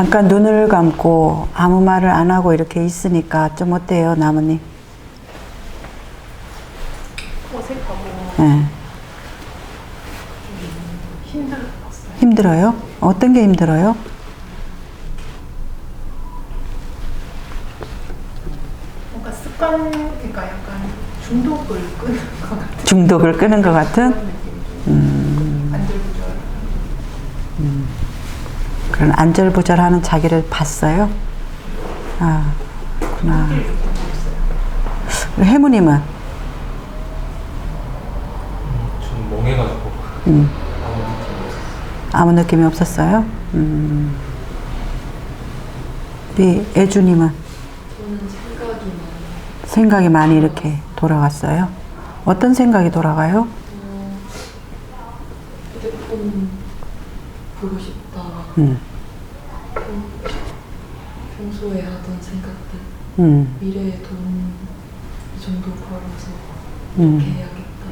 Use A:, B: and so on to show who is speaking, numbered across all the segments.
A: 잠깐 눈을 감고 아무 말을 안 하고 이렇게 있으니까 좀 어때요, 나무님?
B: 어색하고
A: 네.
B: 힘들었어요.
A: 힘들어요? 어떤 게 힘들어요?
B: 뭔가 습관, 그러니까 약간 중독을 끄는 것 같은
A: 중독을 끄는 것 같은?
B: 그런 느낌이 좀 안절부절.
A: 그런 안절부절하는 자기를 봤어요? 아, 그렇구나. 해무님은?
C: 좀 멍해가지고 아무 느낌이 없어요.
A: 아무 느낌이 없었어요? 우리 애주님은?
D: 저는
A: 생각이 많이 이렇게 돌아갔어요? 어떤 생각이 돌아가요?
D: 휴대폰 보고 싶다. 평소에 하던 생각들. 미래에 돈 이 정도 벌어서 이렇게 해야겠다.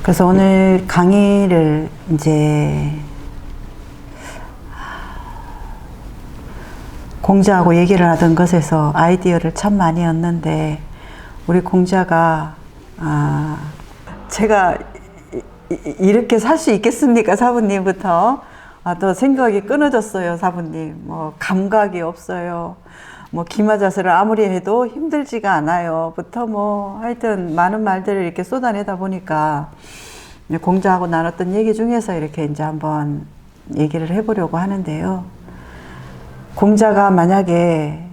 A: 그래서 오늘 강의를 이제 공자하고 얘기를 하던 것에서 아이디어를 참 많이 얻는데, 우리 공자가 제가 이렇게 살 수 있겠습니까, 사부님부터? 또 생각이 끊어졌어요, 사부님. 뭐 감각이 없어요. 뭐 기마자세를 아무리 해도 힘들지가 않아요. 부터 뭐 하여튼 많은 말들을 이렇게 쏟아내다 보니까 공자하고 나눴던 얘기 중에서 이렇게 이제 한번 얘기를 해보려고 하는데요. 공자가 만약에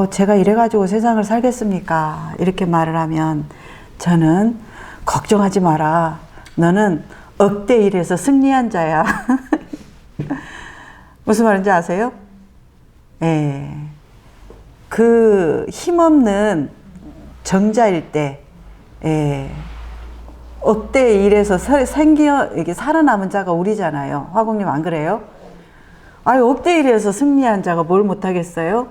A: 제가 이래가지고 세상을 살겠습니까? 이렇게 말을 하면 저는 걱정하지 마라. 너는 억대 일에서 승리한 자야. 무슨 말인지 아세요? 그 힘없는 정자일 때, 억대 일에서 이게 살아남은 자가 우리잖아요. 화공님 안 그래요? 억대 일에서 승리한 자가 뭘 못하겠어요?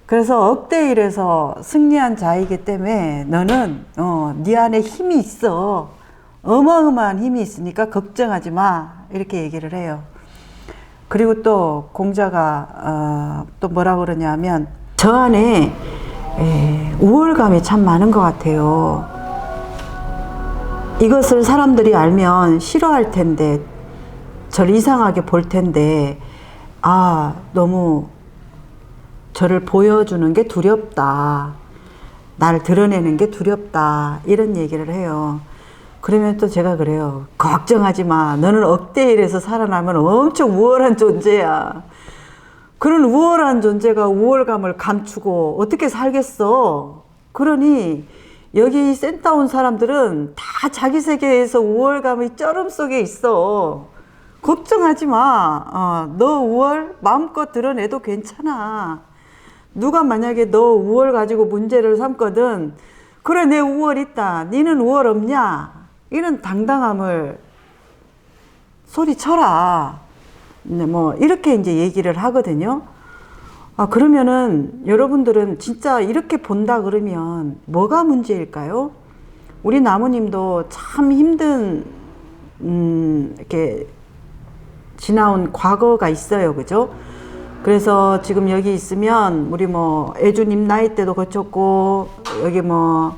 A: 그래서 억대 일에서 승리한 자이기 때문에 너는 네 안에 힘이 있어. 어마어마한 힘이 있으니까 걱정하지 마. 이렇게 얘기를 해요. 그리고 또 공자가 또 뭐라 그러냐면, 저 안에 우월감이 참 많은 것 같아요. 이것을 사람들이 알면 싫어할 텐데, 저를 이상하게 볼 텐데, 너무 저를 보여주는 게 두렵다. 날 드러내는 게 두렵다. 이런 얘기를 해요. 그러면 또 제가 그래요. 걱정하지 마. 너는 억대 일에서 살아나면 엄청 우월한 존재야. 그런 우월한 존재가 우월감을 감추고 어떻게 살겠어? 그러니 여기 센터 온 사람들은 다 자기 세계에서 우월감의 쩌름 속에 있어. 걱정하지 마. 너 우월 마음껏 드러내도 괜찮아. 누가 만약에 너 우월 가지고 문제를 삼거든, 그래 내 우월 있다. 니는 우월 없냐? 이런 당당함을 소리쳐라. 뭐 이렇게 이제 얘기를 하거든요. 그러면은 여러분들은 진짜 이렇게 본다 그러면 뭐가 문제일까요? 우리 나무님도 참 힘든 이렇게 지나온 과거가 있어요, 그죠? 그래서 지금 여기 있으면 우리 뭐 애주님 나이 때도 거쳤고, 여기 뭐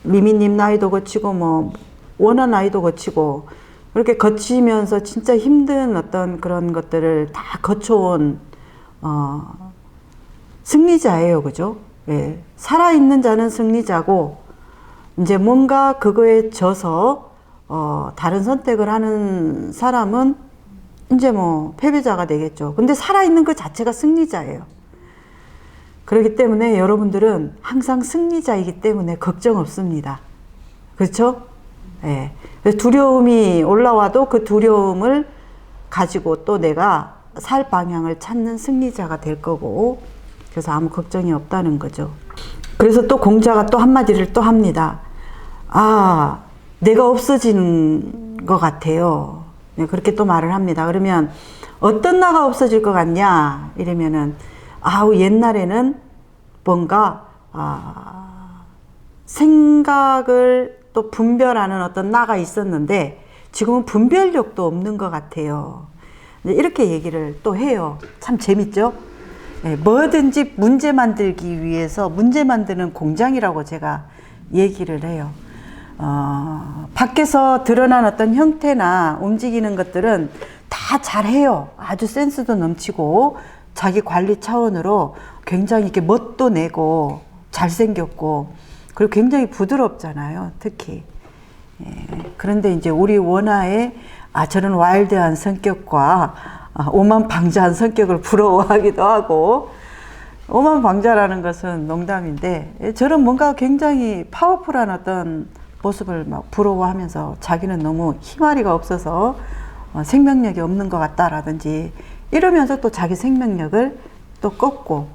A: 미미님 나이도 거치고, 뭐 원화 나이도 거치고, 그렇게 거치면서 진짜 힘든 어떤 그런 것들을 다 거쳐온 승리자예요, 그죠? 예. 살아있는 자는 승리자고, 이제 뭔가 그거에 져서 다른 선택을 하는 사람은 이제 뭐 패배자가 되겠죠. 근데 살아있는 그 자체가 승리자예요. 그렇기 때문에 여러분들은 항상 승리자이기 때문에 걱정 없습니다. 그렇죠? 예. 두려움이 올라와도 그 두려움을 가지고 또 내가 살 방향을 찾는 승리자가 될 거고, 그래서 아무 걱정이 없다는 거죠. 그래서 또 공자가 또 한마디를 또 합니다. 내가 없어지는 것 같아요. 네, 그렇게 또 말을 합니다. 그러면 어떤 나가 없어질 것 같냐? 이러면은, 옛날에는 뭔가 생각을 또 분별하는 어떤 나가 있었는데 지금은 분별력도 없는 것 같아요. 이렇게 얘기를 또 해요. 참 재밌죠? 네, 뭐든지 문제 만들기 위해서 문제 만드는 공장이라고 제가 얘기를 해요. 밖에서 드러난 어떤 형태나 움직이는 것들은 다 잘해요. 아주 센스도 넘치고 자기 관리 차원으로 굉장히 이렇게 멋도 내고 잘생겼고 그리고 굉장히 부드럽잖아요. 특히. 예, 그런데 이제 우리 원아의 저런 와일드한 성격과 오만방자한 성격을 부러워하기도 하고 오만방자라는 것은 농담인데 저런 뭔가 굉장히 파워풀한 어떤 모습을 막 부러워하면서 자기는 너무 힘아리가 없어서 생명력이 없는 것 같다라든지 이러면서 또 자기 생명력을 또 꺾고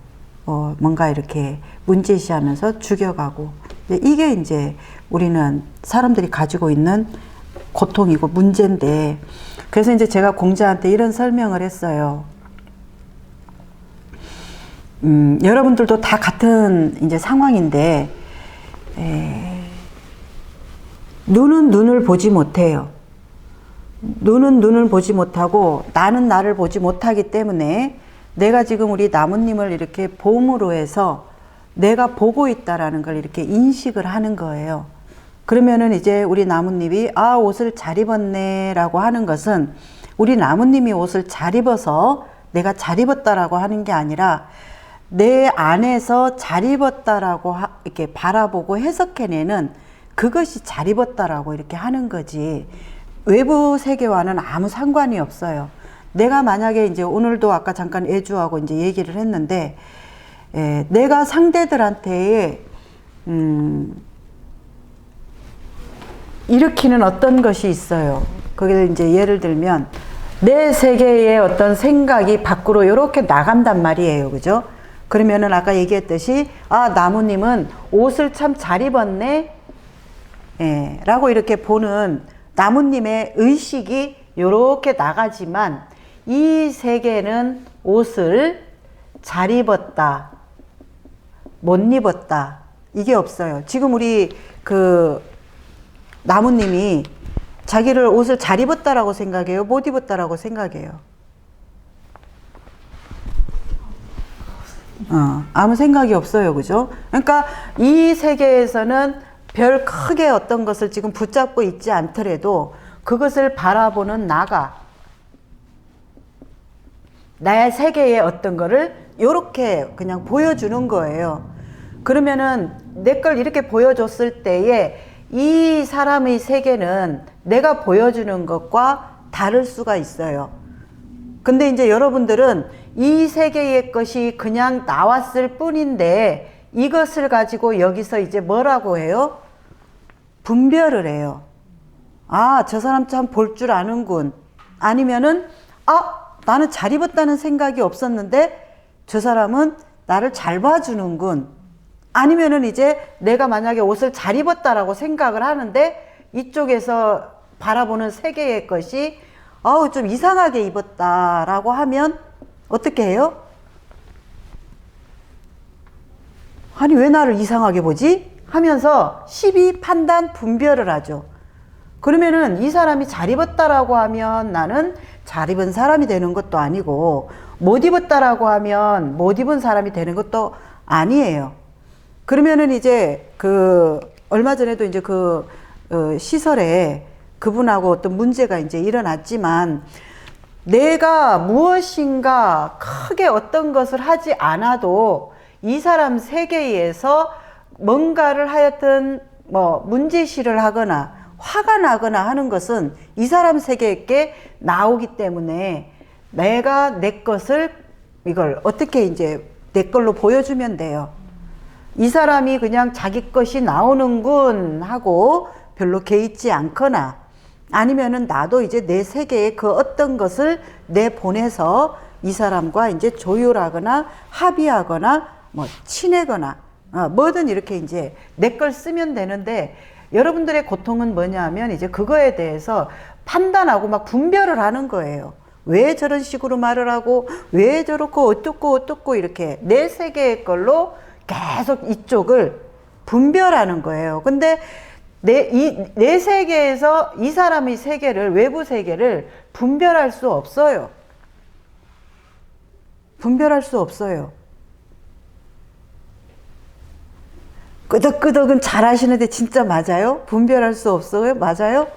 A: 뭔가 이렇게 문제시하면서 죽여가고 이게 이제 우리는 사람들이 가지고 있는 고통이고 문제인데 그래서 이제 제가 공자한테 이런 설명을 했어요. 여러분들도 다 같은 이제 상황인데 눈은 눈을 보지 못해요. 눈은 눈을 보지 못하고 나는 나를 보지 못하기 때문에 내가 지금 우리 나무님을 이렇게 봄으로 해서 내가 보고 있다라는 걸 이렇게 인식을 하는 거예요. 그러면은 이제 우리 나무님이 옷을 잘 입었네 라고 하는 것은 우리 나무님이 옷을 잘 입어서 내가 잘 입었다라고 하는 게 아니라 내 안에서 잘 입었다라고 이렇게 바라보고 해석해내는 그것이 잘 입었다라고 이렇게 하는 거지 외부 세계와는 아무 상관이 없어요. 내가 만약에 이제 오늘도 아까 잠깐 애주하고 이제 얘기를 했는데 내가 상대들한테 일으키는 어떤 것이 있어요. 거기에 이제 예를 들면 내 세계의 어떤 생각이 밖으로 이렇게 나간단 말이에요. 그죠? 그러면은 아까 얘기했듯이 나무님은 옷을 참 잘 입었네 라고 이렇게 보는 나무님의 의식이 이렇게 나가지만 이 세계는 옷을 잘 입었다 못 입었다 이게 없어요. 지금 우리 나무님이 자기를 옷을 잘 입었다라고 생각해요? 못 입었다라고 생각해요? 아무 생각이 없어요. 그죠? 그러니까 이 세계에서는 별 크게 어떤 것을 지금 붙잡고 있지 않더라도 그것을 바라보는 나의 세계의 어떤 거를 이렇게 그냥 보여주는 거예요. 그러면은 내 걸 이렇게 보여줬을 때에 이 사람의 세계는 내가 보여주는 것과 다를 수가 있어요. 근데 이제 여러분들은 이 세계의 것이 그냥 나왔을 뿐인데 이것을 가지고 여기서 이제 뭐라고 해요? 분별을 해요. 저 사람 참 볼 줄 아는군. 아니면은 나는 잘 입었다는 생각이 없었는데 저 사람은 나를 잘 봐주는군. 아니면은 이제 내가 만약에 옷을 잘 입었다라고 생각을 하는데 이쪽에서 바라보는 세계의 것이 좀 이상하게 입었다라고 하면 어떻게 해요? 아니 왜 나를 이상하게 보지? 하면서 시비, 판단, 분별을 하죠. 그러면은 이 사람이 잘 입었다라고 하면 나는 잘 입은 사람이 되는 것도 아니고 못 입었다라고 하면 못 입은 사람이 되는 것도 아니에요. 그러면은 이제 얼마 전에도 이제 시설에 그분하고 어떤 문제가 이제 일어났지만 내가 무엇인가 크게 어떤 것을 하지 않아도 이 사람 세계에서 뭔가를 하여튼 문제시를 하거나 화가 나거나 하는 것은 이 사람 세계에 나오기 때문에 내가 내 것을 이걸 어떻게 이제 내 걸로 보여주면 돼요. 이 사람이 그냥 자기 것이 나오는군 하고 별로 개의치 않거나 아니면은 나도 이제 내 세계에 그 어떤 것을 내보내서 이 사람과 이제 조율하거나 합의하거나 친해거나 뭐든 이렇게 이제 내 걸 쓰면 되는데 여러분들의 고통은 뭐냐면 이제 그거에 대해서 판단하고 막 분별을 하는 거예요. 왜 저런 식으로 말을 하고 왜 저렇고 어떻고 이렇게 내 세계의 걸로 계속 이쪽을 분별하는 거예요. 근데 내 세계에서 이 사람의 세계를, 외부 세계를 분별할 수 없어요. 분별할 수 없어요. 끄덕끄덕은 잘 하시는데 진짜 맞아요? 분별할 수 없어요? 맞아요?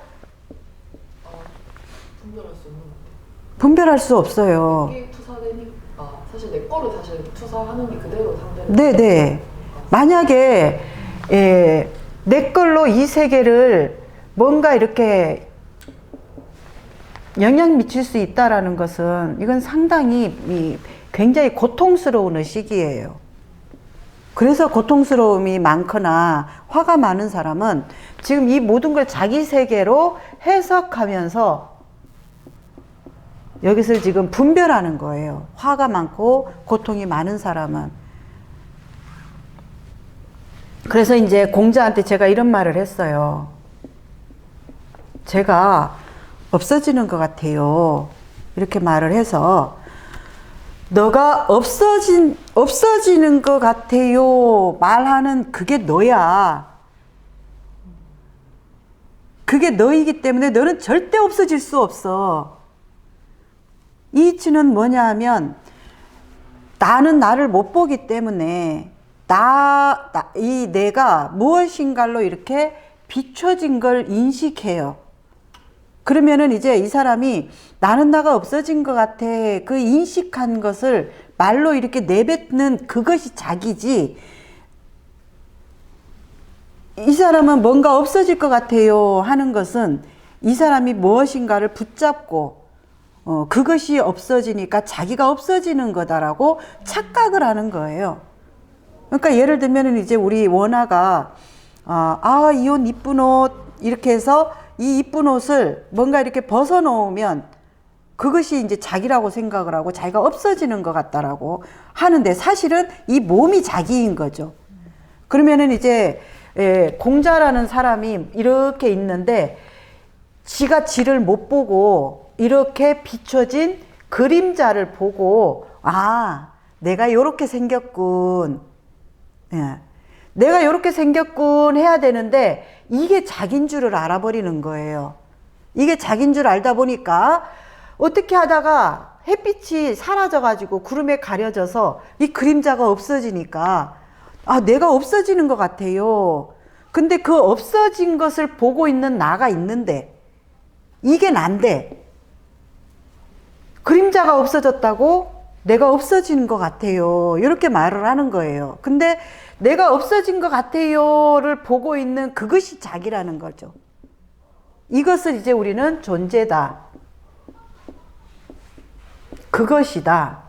D: 분별할 수 있는 것 같아요.
A: 분별할 수 없어요.
D: 이게 투사되니까 사실 내 거를 다시 투사하는 게 그대로 상대를.
A: 네네. 만약에 내 걸로 이 세계를 뭔가 이렇게 영향 미칠 수 있다라는 것은 이건 상당히 굉장히 고통스러운 의식이에요. 그래서 고통스러움이 많거나 화가 많은 사람은 지금 이 모든 걸 자기 세계로 해석하면서 여기서 지금 분별하는 거예요. 화가 많고 고통이 많은 사람은. 그래서 이제 공자한테 제가 이런 말을 했어요. 제가 없어지는 것 같아요. 이렇게 말을 해서 너가 없어지는 것 같아요 말하는 그게 너야. 그게 너이기 때문에 너는 절대 없어질 수 없어. 이 이치는 뭐냐 하면 나는 나를 못 보기 때문에 이 내가 무엇인가로 이렇게 비춰진 걸 인식해요. 그러면은 이제 이 사람이 나는 나가 없어진 것 같아. 그 인식한 것을 말로 이렇게 내뱉는 그것이 자기지. 이 사람은 뭔가 없어질 것 같아요 하는 것은 이 사람이 무엇인가를 붙잡고 그것이 없어지니까 자기가 없어지는 거다라고 착각을 하는 거예요. 그러니까 예를 들면은 이제 우리 원아가 이 옷 이쁜 옷 이렇게 해서 이 이쁜 옷을 뭔가 이렇게 벗어놓으면 그것이 이제 자기라고 생각을 하고 자기가 없어지는 것 같다라고 하는데 사실은 이 몸이 자기인 거죠. 그러면은 이제 공자라는 사람이 이렇게 있는데 지가 지를 못 보고 이렇게 비춰진 그림자를 보고 내가 요렇게 생겼군. 내가 이렇게 생겼군 해야 되는데 이게 자기인 줄을 알아버리는 거예요. 이게 자기인 줄 알다 보니까 어떻게 하다가 햇빛이 사라져가지고 구름에 가려져서 이 그림자가 없어지니까 내가 없어지는 것 같아요. 근데 그 없어진 것을 보고 있는 나가 있는데 이게 난데 그림자가 없어졌다고 내가 없어지는 것 같아요. 이렇게 말을 하는 거예요. 근데 내가 없어진 것 같아요를 보고 있는 그것이 자기라는 거죠. 이것을 이제 우리는 존재다. 그것이다.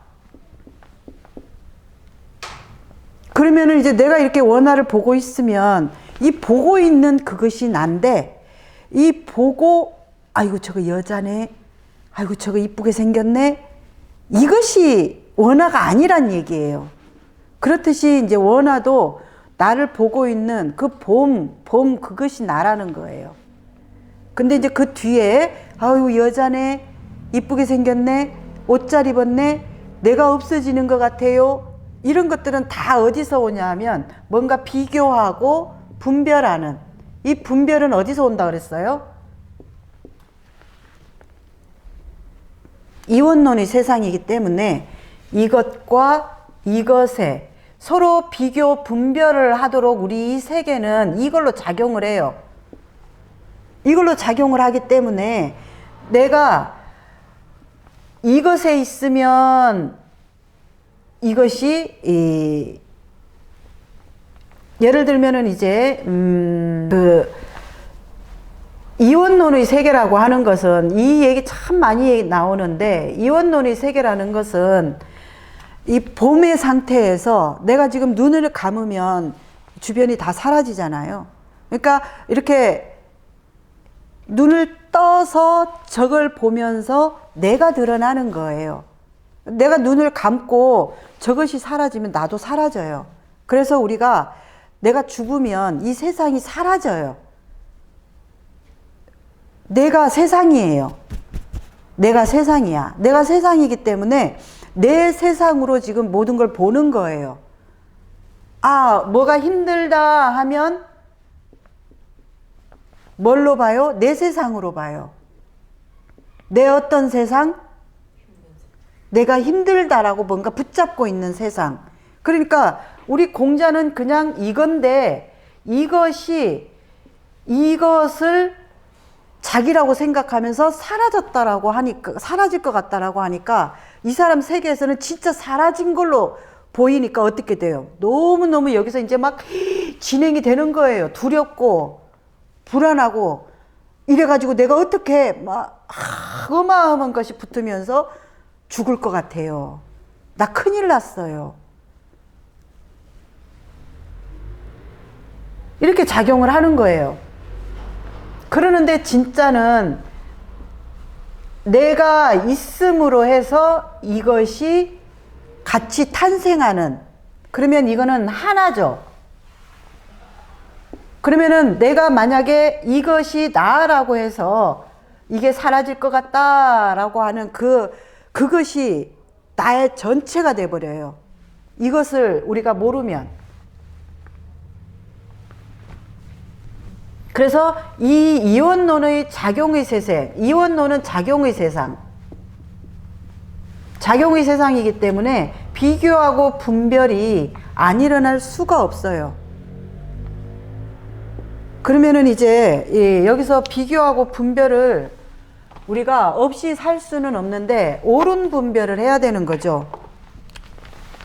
A: 그러면은 이제 내가 이렇게 원화를 보고 있으면 이 보고 있는 그것이 난데 이 보고 아이고 저거 여자네. 아이고 저거 이쁘게 생겼네. 이것이 원화가 아니란 얘기예요. 그렇듯이 이제 원화도 나를 보고 있는 그 봄 그것이 나라는 거예요. 근데 이제 그 뒤에 아유 여자네, 이쁘게 생겼네, 옷 잘 입었네, 내가 없어지는 것 같아요. 이런 것들은 다 어디서 오냐 하면 뭔가 비교하고 분별하는, 이 분별은 어디서 온다 그랬어요? 이원론의 세상이기 때문에 이것과 이것에 서로 비교 분별을 하도록 우리 이 세계는 이걸로 작용을 해요. 이걸로 작용을 하기 때문에 내가 이것에 있으면 이것이 예를 들면은 이제 그 이원론의 세계라고 하는 것은 이 얘기 참 많이 나오는데 이원론의 세계라는 것은 이 봄의 상태에서 내가 지금 눈을 감으면 주변이 다 사라지잖아요. 그러니까 이렇게 눈을 떠서 저걸 보면서 내가 드러나는 거예요. 내가 눈을 감고 저것이 사라지면 나도 사라져요. 그래서 우리가 내가 죽으면 이 세상이 사라져요. 내가 세상이에요. 내가 세상이야. 내가 세상이기 때문에 내 세상으로 지금 모든 걸 보는 거예요. 아, 뭐가 힘들다 하면 뭘로 봐요? 내 세상으로 봐요. 내 어떤 세상? 내가 힘들다라고 뭔가 붙잡고 있는 세상. 그러니까 우리 공자는 그냥 이건데 이것을 자기라고 생각하면서 사라졌다라고 하니까, 사라질 것 같다라고 하니까 이 사람 세계에서는 진짜 사라진 걸로 보이니까 어떻게 돼요? 너무너무 여기서 이제 막 진행이 되는 거예요. 두렵고 불안하고 이래가지고 내가 어떻게 막 어마어마한 것이 붙으면서 죽을 것 같아요. 나 큰일 났어요. 이렇게 작용을 하는 거예요. 그러는데 진짜는 내가 있음으로 해서 이것이 같이 탄생하는, 그러면 이거는 하나죠. 그러면은 내가 만약에 이것이 나라고 해서 이게 사라질 것 같다라고 하는 그것이 나의 전체가 돼버려요. 이것을 우리가 모르면. 그래서 이 이원론의 작용의 세상, 이원론은 작용의 세상, 작용의 세상이기 때문에 비교하고 분별이 안 일어날 수가 없어요. 그러면은 이제 여기서 비교하고 분별을 우리가 없이 살 수는 없는데 옳은 분별을 해야 되는 거죠.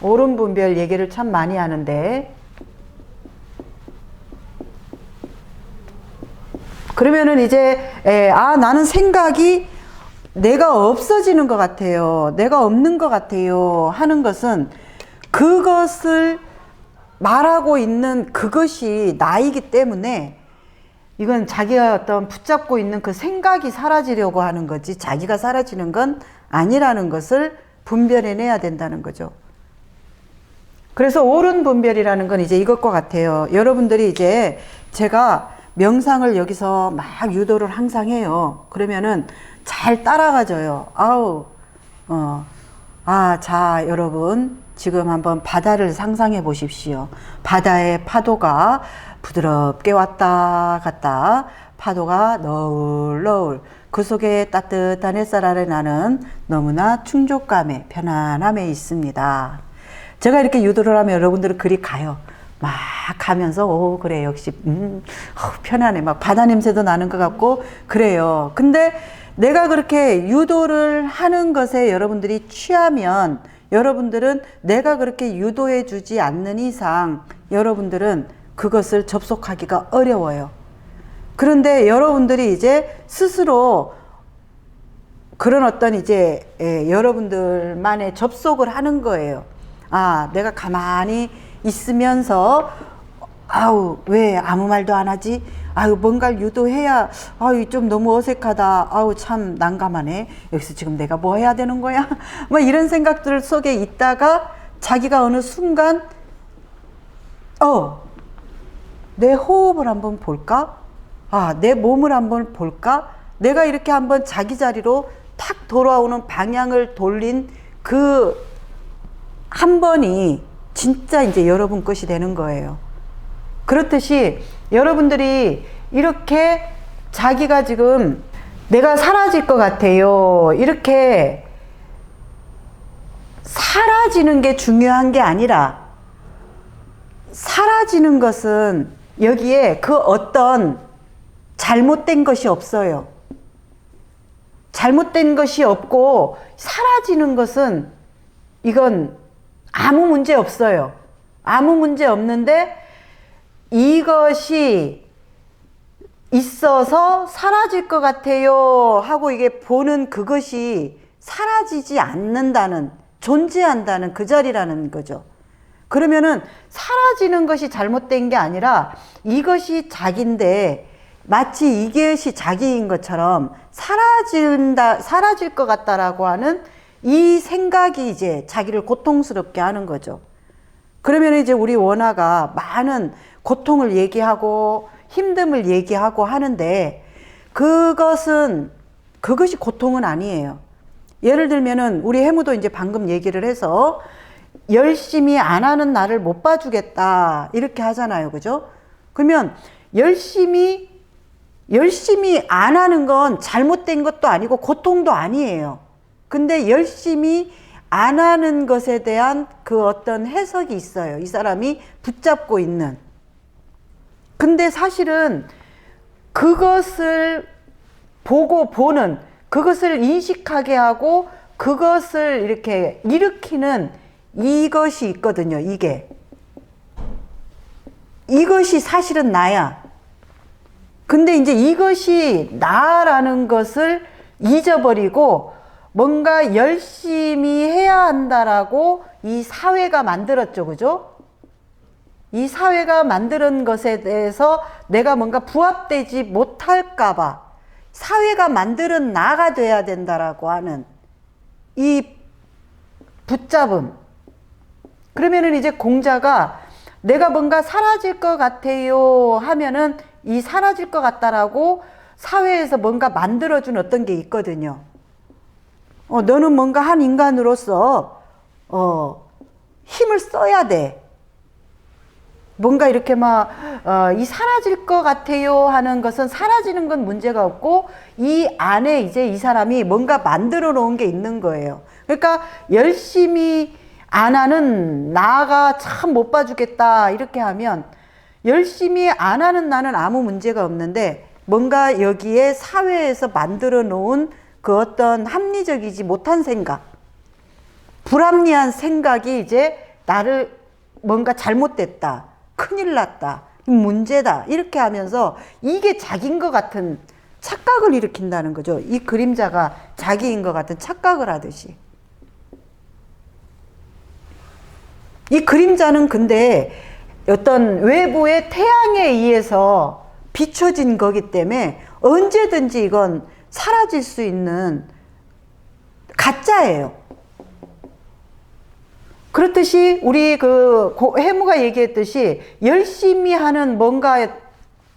A: 옳은 분별 얘기를 참 많이 하는데, 그러면은 이제 나는 생각이 내가 없어지는 것 같아요, 내가 없는 것 같아요 하는 것은 그것을 말하고 있는 그것이 나이기 때문에 이건 자기가 어떤 붙잡고 있는 그 생각이 사라지려고 하는 거지 자기가 사라지는 건 아니라는 것을 분별해내야 된다는 거죠. 그래서 옳은 분별이라는 건 이제 이것과 같아요. 여러분들이 이제 제가 명상을 여기서 막 유도를 항상 해요. 그러면은 잘 따라가져요. 자, 여러분 지금 한번 바다를 상상해 보십시오. 바다의 파도가 부드럽게 왔다 갔다, 파도가 너울너울, 그 속에 따뜻한 햇살 아래 나는 너무나 충족감에 편안함에 있습니다. 제가 이렇게 유도를 하면 여러분들은 그리 가요. 막 가면서 그래 역시 편안해, 막 바다 냄새도 나는 것 같고 그래요. 근데 내가 그렇게 유도를 하는 것에 여러분들이 취하면 여러분들은 내가 그렇게 유도해 주지 않는 이상 여러분들은 그것을 접속하기가 어려워요. 그런데 여러분들이 이제 스스로 그런 어떤 이제 여러분들만의 접속을 하는 거예요. 아, 내가 가만히 있으면서 왜 아무 말도 안 하지? 뭔가를 유도해야, 좀 너무 어색하다. 참 난감하네. 여기서 지금 내가 뭐 해야 되는 거야? 뭐 이런 생각들 속에 있다가 자기가 어느 순간, 내 호흡을 한번 볼까? 내 몸을 한번 볼까? 내가 이렇게 한번 자기 자리로 탁 돌아오는 방향을 돌린 그 한 번이 진짜 이제 여러분 것이 되는 거예요. 그렇듯이 여러분들이 이렇게 자기가 지금 내가 사라질 것 같아요, 이렇게 사라지는 게 중요한 게 아니라 사라지는 것은 여기에 그 어떤 잘못된 것이 없어요. 잘못된 것이 없고 사라지는 것은 이건 아무 문제 없어요. 아무 문제 없는데 이것이 있어서 사라질 것 같아요 하고 이게 보는 그것이 사라지지 않는다는, 존재한다는 그 자리라는 거죠. 그러면은 사라지는 것이 잘못된 게 아니라 이것이 자기인데 마치 이것이 자기인 것처럼 사라질 것 같다라고 하는 이 생각이 이제 자기를 고통스럽게 하는 거죠. 그러면 이제 우리 원아가 많은 고통을 얘기하고 힘듦을 얘기하고 하는데 그것이 고통은 아니에요. 예를 들면은 우리 해무도 이제 방금 얘기를 해서 열심히 안 하는 나를 못 봐주겠다 이렇게 하잖아요, 그죠? 그러면 열심히 안 하는 건 잘못된 것도 아니고 고통도 아니에요. 근데 열심히 안 하는 것에 대한 그 어떤 해석이 있어요. 이 사람이 붙잡고 있는. 근데 사실은 그것을 보는, 그것을 인식하게 하고 그것을 이렇게 일으키는 이것이 있거든요. 이것이 사실은 나야. 근데 이제 이것이 나라는 것을 잊어버리고 뭔가 열심히 해야 한다라고 이 사회가 만들었죠. 그죠? 이 사회가 만드는 것에 대해서 내가 뭔가 부합되지 못할까봐 사회가 만드는 나가 돼야 된다라고 하는 이 붙잡음. 그러면은 이제 공자가 내가 뭔가 사라질 것 같아요 하면은 이 사라질 것 같다라고 사회에서 뭔가 만들어준 어떤 게 있거든요. 너는 뭔가 한 인간으로서 힘을 써야 돼. 뭔가 이렇게 이 사라질 것 같아요 하는 것은 사라지는 건 문제가 없고 이 안에 이제 이 사람이 뭔가 만들어 놓은 게 있는 거예요. 그러니까 열심히 안 하는 나가 참 못 봐주겠다 이렇게 하면 열심히 안 하는 나는 아무 문제가 없는데 뭔가 여기에 사회에서 만들어 놓은 그 어떤 합리적이지 못한 생각, 불합리한 생각이 이제 나를 뭔가 잘못됐다, 큰일 났다, 문제다 이렇게 하면서 이게 자기인 것 같은 착각을 일으킨다는 거죠. 이 그림자가 자기인 것 같은 착각을 하듯이. 이 그림자는 근데 어떤 외부의 태양에 의해서 비춰진 거기 때문에 언제든지 이건 사라질 수 있는 가짜예요. 그렇듯이 우리 해무가 얘기했듯이 열심히 하는 뭔가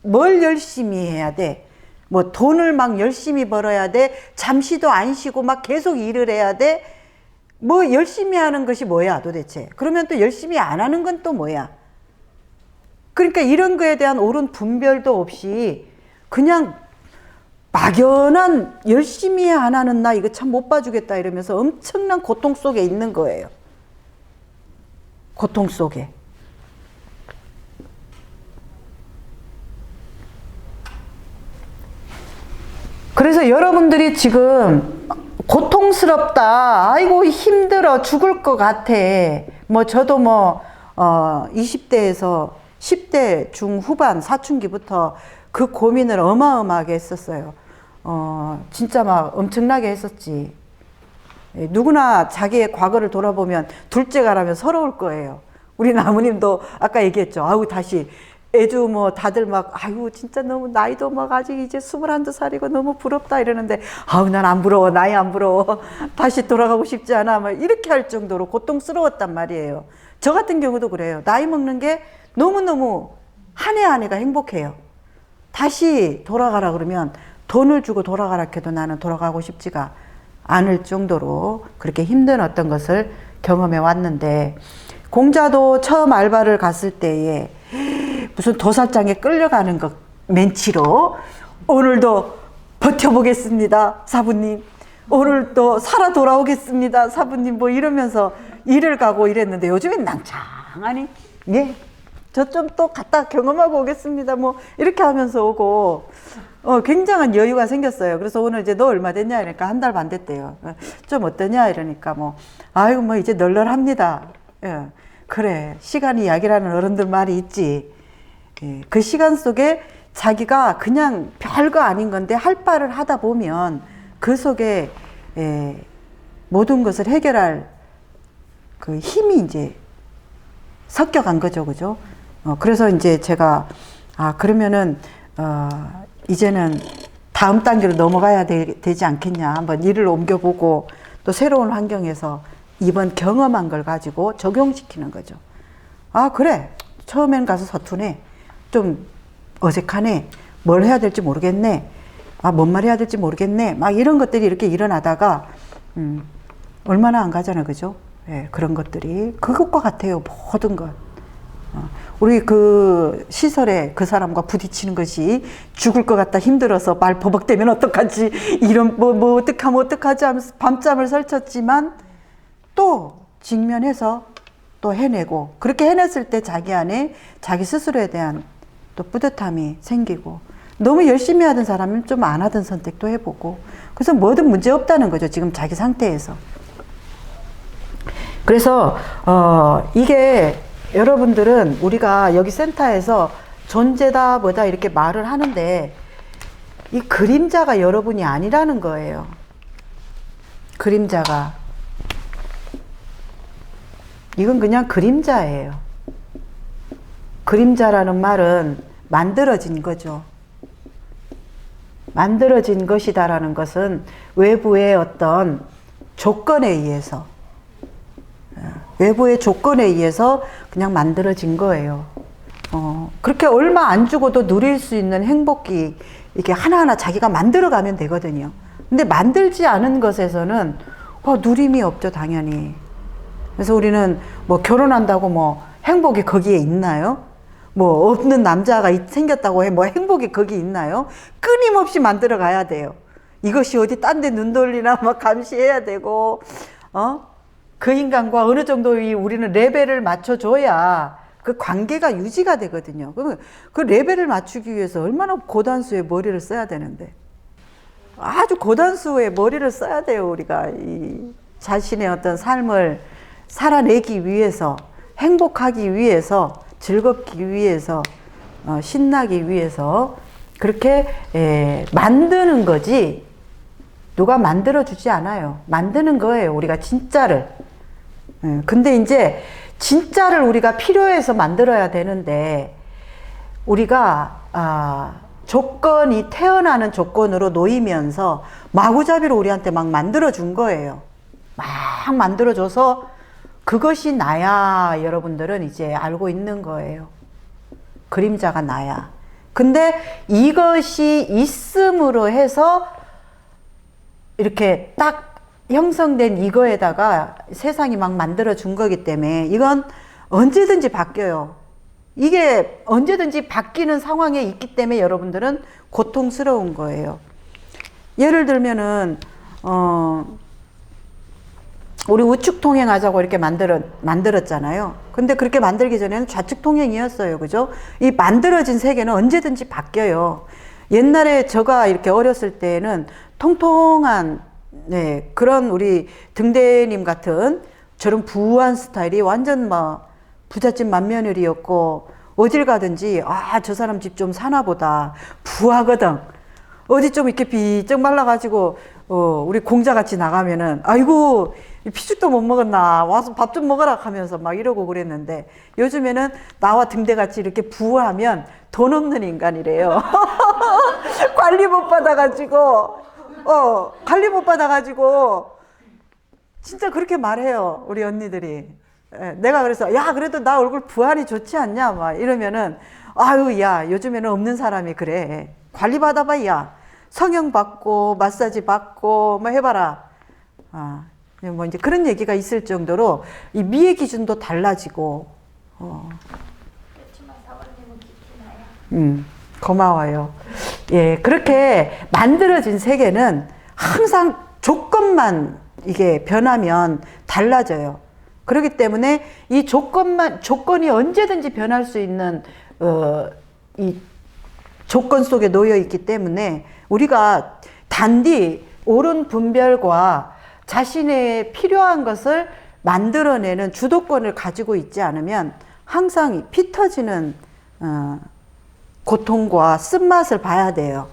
A: 뭘 열심히 해야 돼? 뭐 돈을 막 열심히 벌어야 돼? 잠시도 안 쉬고 막 계속 일을 해야 돼? 뭐 열심히 하는 것이 뭐야 도대체? 그러면 또 열심히 안 하는 건 또 뭐야? 그러니까 이런 거에 대한 옳은 분별도 없이 그냥 막연한 열심히 안 하는 나 이거 참 못 봐주겠다 이러면서 엄청난 고통 속에 있는 거예요. 고통 속에. 그래서 여러분들이 지금 고통스럽다, 아이고 힘들어 죽을 것 같아, 뭐 저도 20대에서 10대 중후반 사춘기부터 그 고민을 어마어마하게 했었어요. 진짜 막 엄청나게 했었지. 누구나 자기의 과거를 돌아보면 둘째가라면 서러울 거예요. 우리 나무님도 아까 얘기했죠. 아우 다시 애주 다들 아유 진짜 너무 나이도 아직 이제 21~22살이고 너무 부럽다 이러는데 아우 난 안 부러워, 나이 안 부러워, 다시 돌아가고 싶지 않아 이렇게 할 정도로 고통스러웠단 말이에요. 저 같은 경우도 그래요. 나이 먹는 게 너무너무 한 해 한 해가 행복해요. 다시 돌아가라 그러면 돈을 주고 돌아가라 해도 나는 돌아가고 싶지가 않을 정도로 그렇게 힘든 어떤 것을 경험해 왔는데, 공자도 처음 알바를 갔을 때에 무슨 도살장에 끌려가는 것 멘치로 오늘도 버텨보겠습니다 사부님, 오늘도 살아 돌아오겠습니다 사부님 이러면서 일을 가고 이랬는데 요즘엔 낭창하니 예 저 좀 또 갔다 경험하고 오겠습니다 이렇게 하면서 오고 굉장한 여유가 생겼어요. 그래서 오늘 이제 너 얼마 됐냐 이러니까 1달 반 됐대요. 좀 어떠냐 이러니까 아이고 이제 널널합니다. 예. 그래 시간이 약이라는 어른들 말이 있지. 예. 그 시간 속에 자기가 그냥 별거 아닌 건데 할 바를 하다 보면 그 속에 모든 것을 해결할 그 힘이 이제 섞여간 거죠, 그죠? 그래서 이제 제가 그러면은 이제는 다음 단계로 넘어가야 되지 않겠냐, 한번 일을 옮겨보고 또 새로운 환경에서 이번 경험한 걸 가지고 적용시키는 거죠. 그래 처음엔 가서 서투네, 좀 어색하네, 뭘 해야 될지 모르겠네, 뭔 말 해야 될지 모르겠네, 이런 것들이 이렇게 일어나다가 얼마나 안 가잖아, 그죠? 예, 그런 것들이 그것과 같아요. 모든 것. 우리 그 시설에 그 사람과 부딪히는 것이 죽을 것 같다 힘들어서 말 버벅대면 어떡하지 이런 뭐 어떡하지 하면서 밤잠을 설쳤지만 또 직면해서 또 해내고 그렇게 해냈을 때 자기 안에 자기 스스로에 대한 또 뿌듯함이 생기고 너무 열심히 하던 사람은 좀 안 하던 선택도 해보고 그래서 뭐든 문제 없다는 거죠. 지금 자기 상태에서. 그래서 이게 여러분들은 우리가 여기 센터에서 존재다 뭐다 이렇게 말을 하는데 이 그림자가 여러분이 아니라는 거예요. 그림자가. 이건 그냥 그림자예요. 그림자라는 말은 만들어진 거죠. 만들어진 것이다라는 것은 외부의 어떤 조건에 의해서 외부의 조건에 의해서 그냥 만들어진 거예요. 그렇게 얼마 안 주고도 누릴 수 있는 행복이 이렇게 하나하나 자기가 만들어가면 되거든요. 근데 만들지 않은 것에서는 누림이 없죠, 당연히. 그래서 우리는 뭐 결혼한다고 뭐 행복이 거기에 있나요? 뭐 없는 남자가 생겼다고 해 뭐 행복이 거기 있나요? 끊임없이 만들어 가야 돼요. 이것이 어디 딴 데 눈 돌리나 막 감시해야 되고, 그 인간과 어느 정도의 우리는 레벨을 맞춰줘야 그 관계가 유지가 되거든요. 그러면 그 레벨을 맞추기 위해서 얼마나 고단수의 머리를 써야 되는데. 아주 고단수의 머리를 써야 돼요, 우리가. 이 자신의 어떤 삶을 살아내기 위해서, 행복하기 위해서, 즐겁기 위해서, 신나기 위해서, 그렇게 만드는 거지, 누가 만들어주지 않아요. 만드는 거예요, 우리가 진짜를. 근데 이제 진짜를 우리가 필요해서 만들어야 되는데 우리가 조건이 태어나는 조건으로 놓이면서 마구잡이로 우리한테 막 만들어준 거예요. 막 만들어줘서 그것이 나야 여러분들은 이제 알고 있는 거예요. 그림자가 나야. 근데 이것이 있음으로 해서 이렇게 딱 형성된 이거에다가 세상이 막 만들어준 거기 때문에 이건 언제든지 바뀌어요. 이게 언제든지 바뀌는 상황에 있기 때문에 여러분들은 고통스러운 거예요. 예를 들면은 우리 우측 통행하자고 이렇게 만들었잖아요. 근데 그렇게 만들기 전에는 좌측 통행이었어요. 그죠? 이 만들어진 세계는 언제든지 바뀌어요. 옛날에 제가 이렇게 어렸을 때는 통통한 그런 우리 등대님 같은 저런 부한 스타일이 완전 막 부잣집 맏며느리였고 어딜 가든지 저 사람 집 좀 사나 보다 부하거든. 어디 좀 이렇게 비쩍 말라가지고 우리 공자같이 나가면은 아이고 피죽도 못 먹었나 와서 밥 좀 먹어라 하면서 막 이러고 그랬는데 요즘에는 나와 등대같이 이렇게 부하면 돈 없는 인간이래요. 관리 못 받아가지고 관리 못 받아가지고 진짜 그렇게 말해요, 우리 언니들이. 내가 그래서 야 그래도 나 얼굴 부하니 좋지 않냐 막 이러면은 아유 야 요즘에는 없는 사람이 그래. 관리 받아봐 야. 성형 받고 마사지 받고 뭐 해봐라. 뭐 이제 그런 얘기가 있을 정도로 이 미의 기준도 달라지고.
B: 그렇지만 사관님은 깊이 나야.
A: 고마워요. 예, 그렇게 만들어진 세계는 항상 조건만 이게 변하면 달라져요. 그렇기 때문에 이 조건이 언제든지 변할 수 있는, 이 조건 속에 놓여 있기 때문에 우리가 단디 옳은 분별과 자신의 필요한 것을 만들어내는 주도권을 가지고 있지 않으면 항상 피 터지는, 고통과 쓴맛을 봐야 돼요.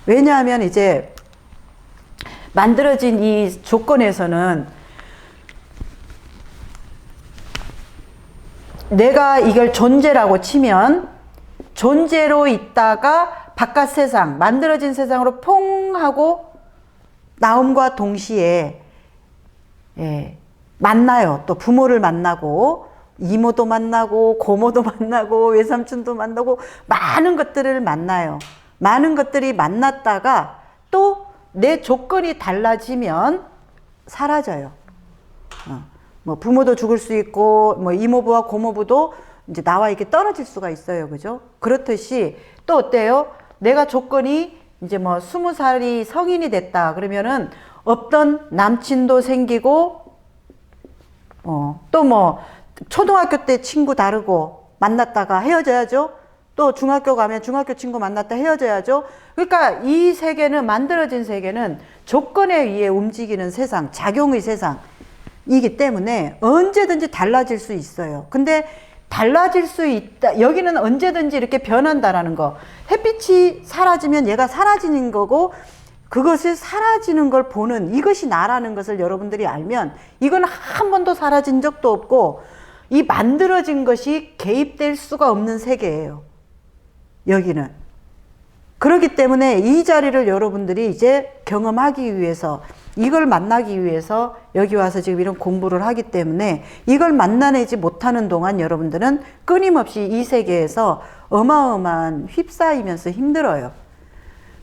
A: 왜냐하면 이제 만들어진 이 조건에서는 내가 이걸 존재라고 치면 존재로 있다가 바깥 세상, 만들어진 세상으로 퐁 하고 나옴과 동시에 만나요. 또 부모를 만나고 이모도 만나고 고모도 만나고 외삼촌도 만나고 많은 것들을 만나요. 많은 것들이 만났다가 또 내 조건이 달라지면 사라져요. 뭐 부모도 죽을 수 있고 뭐 이모부와 고모부도 이제 나와 이렇게 떨어질 수가 있어요. 그죠? 그렇듯이 또 어때요? 내가 조건이 이제 뭐 20살이 성인이 됐다. 그러면은 없던 남친도 생기고 또 뭐 초등학교 때 친구 다르고 만났다가 헤어져야죠. 또 중학교 가면 중학교 친구 만났다 헤어져야죠. 그러니까 이 세계는 만들어진 세계는 조건에 의해 움직이는 세상, 작용의 세상이기 때문에 언제든지 달라질 수 있어요. 근데 달라질 수 있다. 여기는 언제든지 이렇게 변한다라는 거. 햇빛이 사라지면 얘가 사라지는 거고 그것을 사라지는 걸 보는 이것이 나라는 것을 여러분들이 알면 이건 한 번도 사라진 적도 없고 이 만들어진 것이 개입될 수가 없는 세계예요. 여기는. 그렇기 때문에 이 자리를 여러분들이 이제 경험하기 위해서 이걸 만나기 위해서 여기 와서 지금 이런 공부를 하기 때문에 이걸 만나내지 못하는 동안 여러분들은 끊임없이 이 세계에서 어마어마한 휩싸이면서 힘들어요.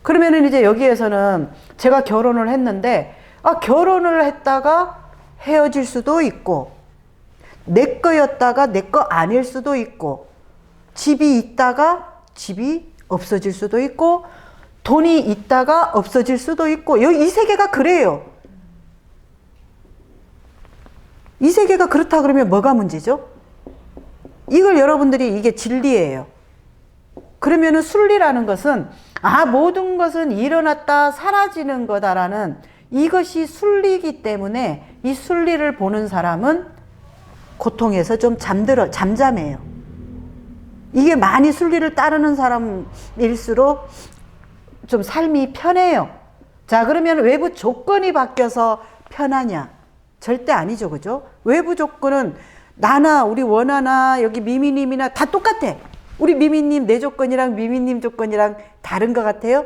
A: 그러면은 이제 여기에서는 제가 결혼을 했는데 결혼을 했다가 헤어질 수도 있고 내 거였다가 내 거 아닐 수도 있고 집이 있다가 집이 없어질 수도 있고 돈이 있다가 없어질 수도 있고 이 세계가 그래요. 이 세계가 그렇다 그러면 뭐가 문제죠? 이걸 여러분들이 이게 진리예요. 그러면은 순리라는 것은 모든 것은 일어났다 사라지는 거다라는 이것이 순리이기 때문에 이 순리를 보는 사람은 고통에서 좀 잠잠해요. 이게 많이 순리를 따르는 사람일수록 좀 삶이 편해요. 자, 그러면 외부 조건이 바뀌어서 편하냐? 절대 아니죠. 그죠? 외부 조건은 나나 우리 원아나 여기 미미님이나 다 똑같아. 우리 미미님 내 조건이랑 미미님 조건이랑 다른 것 같아요?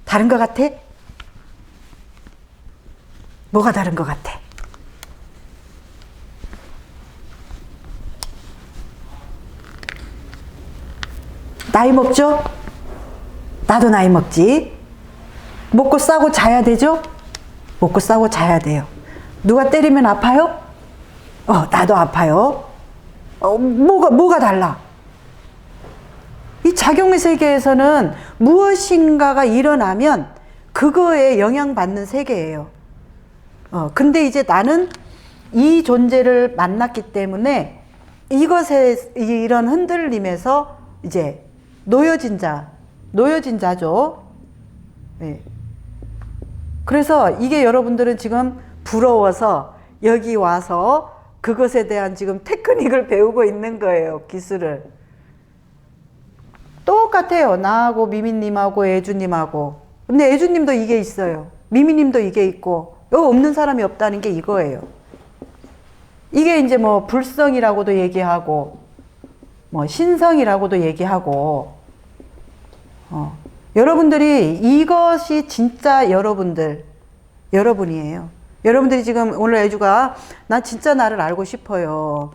A: 다른 것 같아? 뭐가 다른 것 같아? 나이 먹죠? 나도 나이 먹지. 먹고 싸고 자야 되죠? 먹고 싸고 자야 돼요. 누가 때리면 아파요? 나도 아파요. 뭐가 달라? 이 작용의 세계에서는 무엇인가가 일어나면 그거에 영향받는 세계예요. 근데 이제 나는 이 존재를 만났기 때문에 이것에 이런 흔들림에서 이제 놓여진 자죠. 네. 그래서 이게 여러분들은 지금 부러워서 여기 와서 그것에 대한 지금 테크닉을 배우고 있는 거예요. 기술을. 똑같아요. 나하고 미미님하고 애주님하고. 근데 애주님도 이게 있어요. 미미님도 이게 있고 여기 없는 사람이 없다는 게 이거예요. 이게 이제 뭐 불성이라고도 얘기하고 뭐 신성이라고도 얘기하고 여러분들이 이것이 진짜 여러분이에요. 여러분들이 지금 오늘 애주가 난 진짜 나를 알고 싶어요.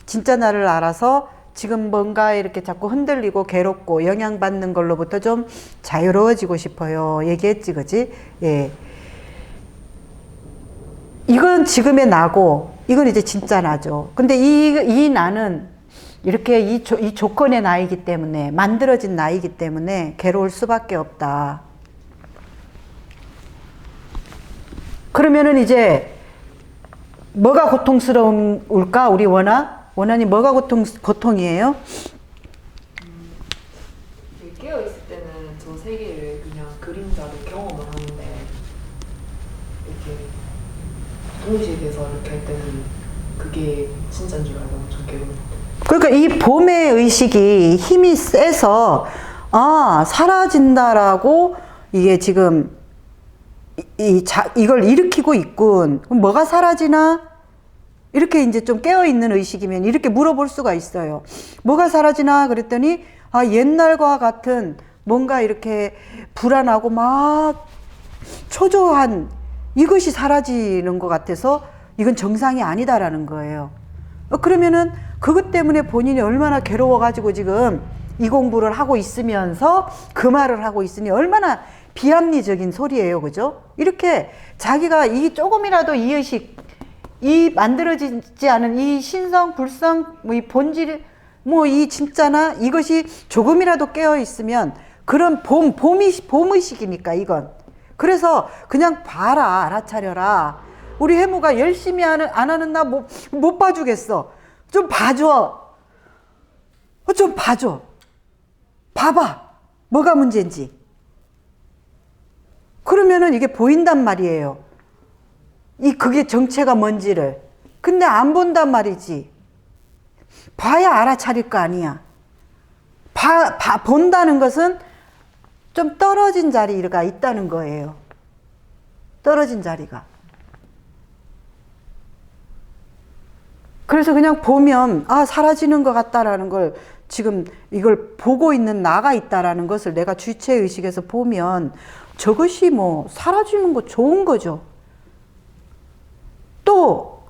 A: 진짜 나를 알아서 지금 뭔가 이렇게 자꾸 흔들리고 괴롭고 영향받는 걸로부터 좀 자유로워지고 싶어요. 얘기했지, 그지? 예. 이건 지금의 나고 이건 이제 진짜 나죠. 근데 이 나는 이렇게 이 조건의 나이기 때문에 만들어진 나이기 때문에 괴로울 수밖에 없다. 그러면은 이제 뭐가 고통스러울까? 우리 원한이 뭐가 고통이에요?
D: 깨어있을 때는 저 세계를 그냥 그림자로 경험을 하는데 이렇게 동시에 돼서 이렇게 할 때는 그게 진짜인 줄 알고 좀 괴로워요.
A: 그러니까 이 봄의 의식이 힘이 세서 사라진다라고 이게 지금 이걸 일으키고 있군. 그럼 뭐가 사라지나? 이렇게 이제 좀 깨어있는 의식이면 이렇게 물어볼 수가 있어요. 뭐가 사라지나? 그랬더니 옛날과 같은 뭔가 이렇게 불안하고 막 초조한 이것이 사라지는 것 같아서 이건 정상이 아니다라는 거예요. 그러면은 그것 때문에 본인이 얼마나 괴로워가지고 지금 이 공부를 하고 있으면서 그 말을 하고 있으니 얼마나 비합리적인 소리예요. 그죠? 이렇게 자기가 이 조금이라도 이 의식, 이 만들어지지 않은 이 신성, 불성, 뭐 이 본질, 뭐 이 진짜나 이것이 조금이라도 깨어 있으면 그런 봄의식이니까 이건. 그래서 그냥 봐라, 알아차려라. 우리 해무가 열심히 안 하는 나 못 봐주겠어. 좀 봐줘. 좀 봐줘. 봐봐. 뭐가 문제인지. 그러면은 이게 보인단 말이에요. 그게 정체가 뭔지를. 근데 안 본단 말이지. 봐야 알아차릴 거 아니야. 본다는 것은 좀 떨어진 자리가 있다는 거예요. 떨어진 자리가. 그래서 그냥 보면, 아, 사라지는 것 같다라는 걸 지금 이걸 보고 있는 나가 있다라는 것을 내가 주체의식에서 보면 저것이 뭐 사라지는 거 좋은 거죠. 또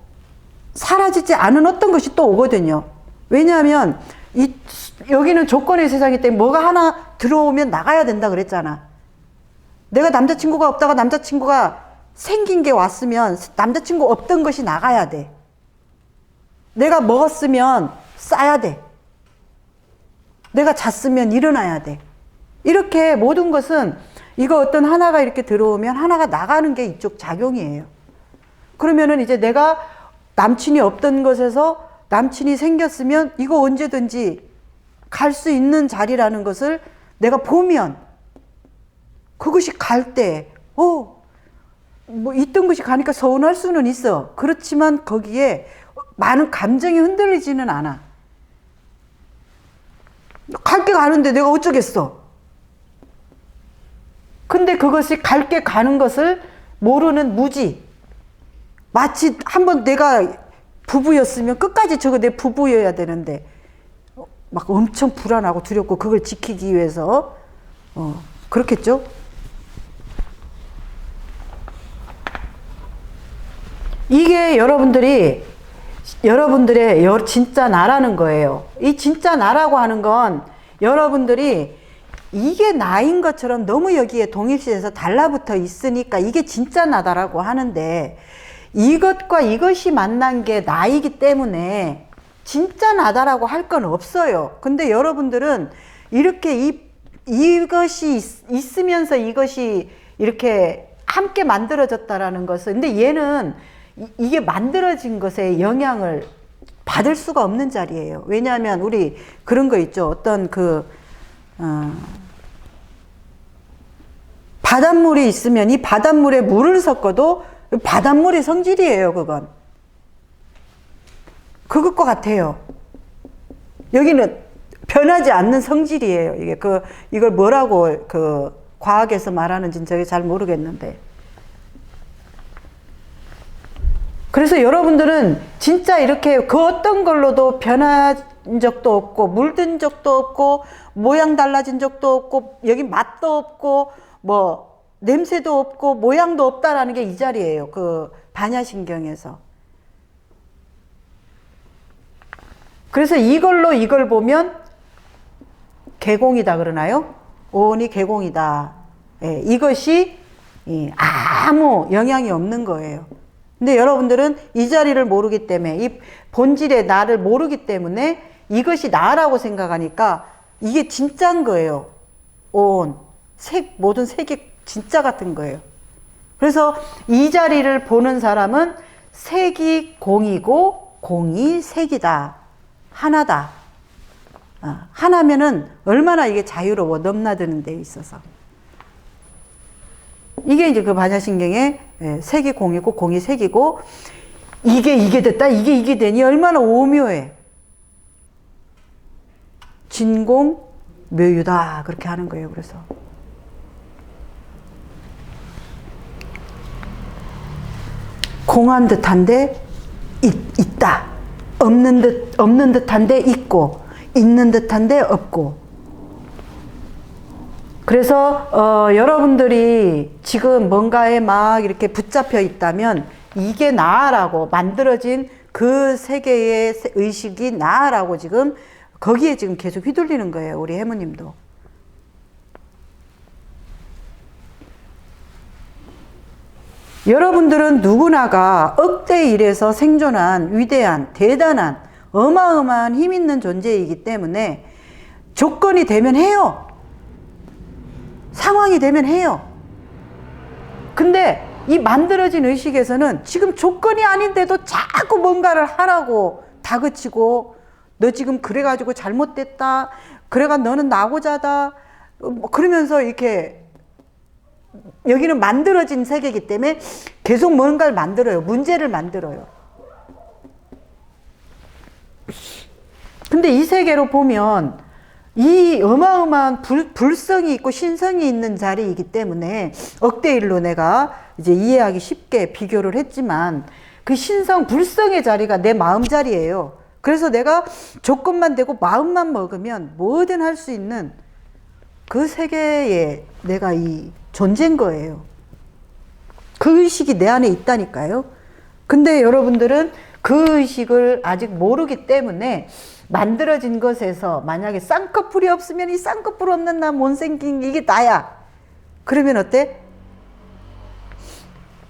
A: 사라지지 않은 어떤 것이 또 오거든요. 왜냐하면 여기는 조건의 세상이기 때문에 뭐가 하나 들어오면 나가야 된다 그랬잖아. 내가 남자친구가 없다가 남자친구가 생긴 게 왔으면 남자친구 없던 것이 나가야 돼. 내가 먹었으면 싸야 돼. 내가 잤으면 일어나야 돼. 이렇게 모든 것은 이거 어떤 하나가 이렇게 들어오면 하나가 나가는 게 이쪽 작용이에요. 그러면은 이제 내가 남친이 없던 것에서 남친이 생겼으면 이거 언제든지 갈 수 있는 자리라는 것을 내가 보면 그것이 갈 때, 뭐 있던 것이 가니까 서운할 수는 있어. 그렇지만 거기에 많은 감정이 흔들리지는 않아. 갈 게 가는데 내가 어쩌겠어. 근데 그것이 갈 게 가는 것을 모르는 무지. 마치 한번 내가 부부였으면 끝까지 저거 내 부부여야 되는데 막 엄청 불안하고 두렵고 그걸 지키기 위해서 그렇겠죠? 이게 여러분들의 진짜 나라는 거예요. 이 진짜 나라고 하는 건 여러분들이 이게 나인 것처럼 너무 여기에 동일시해서 달라붙어 있으니까 이게 진짜 나다라고 하는데 이것과 이것이 만난 게 나이기 때문에 진짜 나다라고 할 건 없어요. 근데 여러분들은 이렇게 이것이 있으면서 이것이 이렇게 함께 만들어졌다라는 것을, 근데 얘는 이게 만들어진 것에 영향을 받을 수가 없는 자리예요. 왜냐하면 우리 그런 거 있죠. 어떤 바닷물이 있으면 이 바닷물에 물을 섞어도 바닷물의 성질이에요. 그건. 그것과 같아요. 여기는 변하지 않는 성질이에요. 이걸 뭐라고 과학에서 말하는지는 저게 잘 모르겠는데. 그래서 여러분들은 진짜 이렇게 그 어떤 걸로도 변한 적도 없고 물든 적도 없고 모양 달라진 적도 없고 여기 맛도 없고 뭐 냄새도 없고 모양도 없다라는 게 이 자리예요. 그 반야신경에서. 그래서 이걸 보면 개공이다 그러나요? 오온이 개공이다. 예, 이것이 아무 영향이 없는 거예요. 근데 여러분들은 이 자리를 모르기 때문에 이 본질의 나를 모르기 때문에 이것이 나라고 생각하니까 이게 진짜인 거예요. 온, 모든 색이 진짜 같은 거예요. 그래서 이 자리를 보는 사람은 색이 공이고 공이 색이다. 하나다. 하나면은 얼마나 이게 자유로워, 넘나드는 데 있어서. 이게 이제 그 반야신경의 색이 공이고 공이 색이고 이게 됐다, 이게 되니 얼마나 오묘해. 진공 묘유다 그렇게 하는 거예요. 그래서 공한 듯한데 있다, 없는 듯한데 있고, 있는 듯한데 없고. 그래서 여러분들이 지금 뭔가에 막 이렇게 붙잡혀 있다면 이게 나라고 만들어진 그 세계의 의식이 나라고 지금 거기에 지금 계속 휘둘리는 거예요. 우리 해무님도. 여러분들은 누구나가 억대 일에서 생존한 위대한, 대단한, 어마어마한 힘 있는 존재이기 때문에 조건이 되면 해요. 상황이 되면 해요. 근데 이 만들어진 의식에서는 지금 조건이 아닌데도 자꾸 뭔가를 하라고 다그치고, 너 지금 그래가지고 잘못됐다, 그래가 너는 나고자다, 그러면서 이렇게, 여기는 만들어진 세계이기 때문에 계속 뭔가를 만들어요. 문제를 만들어요. 근데 이 세계로 보면 이 어마어마한 불성이 있고 신성이 있는 자리이기 때문에 억대일로 내가 이제 이해하기 쉽게 비교를 했지만, 그 신성 불성의 자리가 내 마음 자리예요. 그래서 내가 조건만 되고 마음만 먹으면 뭐든 할 수 있는 그 세계에 내가 이 존재인 거예요. 그 의식이 내 안에 있다니까요. 근데 여러분들은 그 의식을 아직 모르기 때문에 만들어진 것에서 만약에 쌍꺼풀이 없으면 이 쌍꺼풀 없는 나 못생긴 이게 나야. 그러면 어때?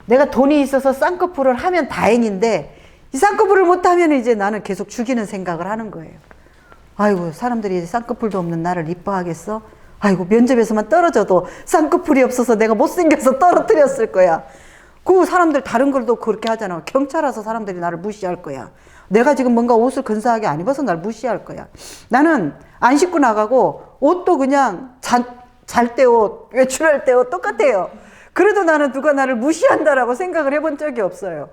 A: 내가 돈이 있어서 쌍꺼풀을 하면 다행인데 이 쌍꺼풀을 못하면 이제 나는 계속 죽이는 생각을 하는 거예요. 아이고, 사람들이 쌍꺼풀도 없는 나를 이뻐하겠어? 아이고, 면접에서만 떨어져도 쌍꺼풀이 없어서 내가 못생겨서 떨어뜨렸을 거야. 그 사람들 다른 걸도 그렇게 하잖아. 경찰 와서 사람들이 나를 무시할 거야. 내가 지금 뭔가 옷을 근사하게 안 입어서 날 무시할 거야. 나는 안 씻고 나가고 옷도 그냥 잘 때 옷, 외출할 때 옷 똑같아요. 그래도 나는 누가 나를 무시한다라고 생각을 해본 적이 없어요.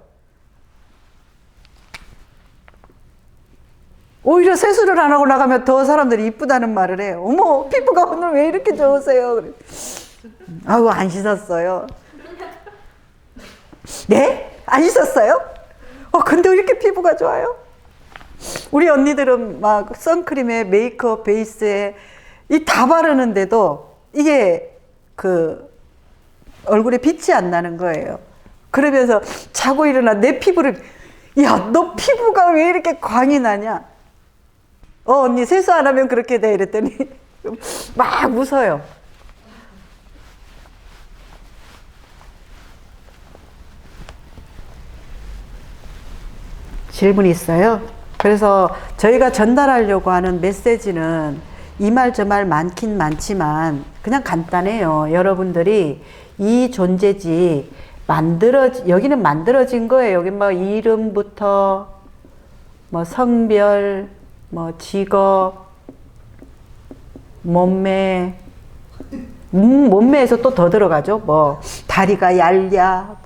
A: 오히려 세수를 안 하고 나가면 더 사람들이 이쁘다는 말을 해요. 어머, 피부가 오늘 왜 이렇게 좋으세요? 그래. 아우, 안 씻었어요. 네? 안 씻었어요? 근데 왜 이렇게 피부가 좋아요? 우리 언니들은 막 선크림에 메이크업 베이스에 이 다 바르는데도 이게 그 얼굴에 빛이 안 나는 거예요. 그러면서 자고 일어나 내 피부를, 야, 너 피부가 왜 이렇게 광이 나냐? 언니 세수 안 하면 그렇게 돼. 이랬더니 막 웃어요. 질문이 있어요. 그래서 저희가 전달하려고 하는 메시지는 이 말 저 말 많긴 많지만 그냥 간단해요. 여러분들이 이 존재지 여기는 만들어진 거예요. 여기 뭐 이름부터 뭐 성별, 뭐 직업, 몸매, 몸매에서 또 더 들어가죠. 뭐 다리가 얇냐,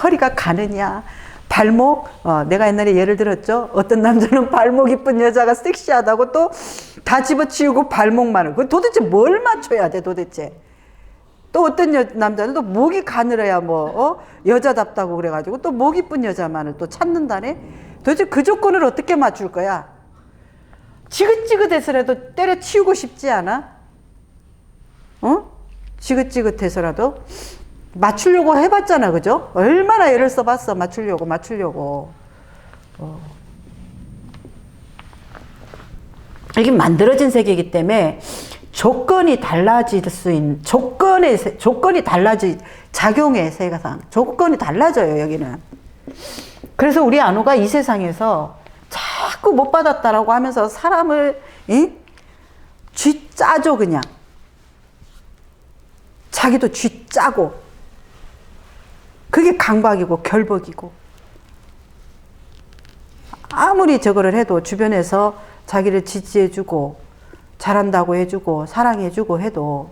A: 허리가 가느냐, 발목, 내가 옛날에 예를 들었죠. 어떤 남자는 발목 이쁜 여자가 섹시하다고 또 다 집어치우고 발목만을. 그 도대체 뭘 맞춰야 돼, 도대체. 또 어떤 남자는 또 목이 가늘어야 여자답다고 그래가지고 또 목 이쁜 여자만을 또 찾는다네. 도대체 그 조건을 어떻게 맞출 거야? 지긋지긋해서라도 때려치우고 싶지 않아? 지긋지긋해서라도 맞추려고 해봤잖아, 그죠? 얼마나 애를 써봤어, 맞추려고. 이게 만들어진 세계이기 때문에 조건이 달라질 수 있는, 조건이 작용의 세계상, 조건이 달라져요, 여기는. 그래서 우리 안우가 이 세상에서 자꾸 못 받았다라고 하면서 사람을, 쥐 짜죠, 그냥. 자기도 쥐 짜고. 그게 강박이고 결박이고. 아무리 저거를 해도 주변에서 자기를 지지해주고 잘한다고 해주고 사랑해주고 해도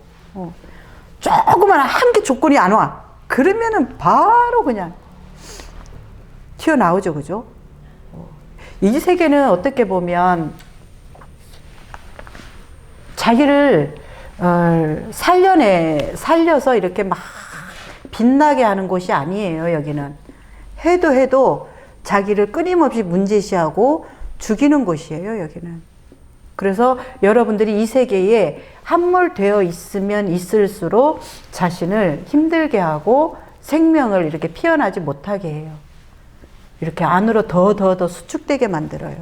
A: 조그만 한 개 조건이 안 와. 그러면은 바로 그냥 튀어나오죠, 그죠? 이 세계는 어떻게 보면 자기를 살려서 이렇게 막 빛나게 하는 곳이 아니에요, 여기는. 해도 자기를 끊임없이 문제시하고 죽이는 곳이에요, 여기는. 그래서 여러분들이 이 세계에 함몰되어 있으면 있을수록 자신을 힘들게 하고 생명을 이렇게 피어나지 못하게 해요. 이렇게 안으로 더 수축되게 만들어요.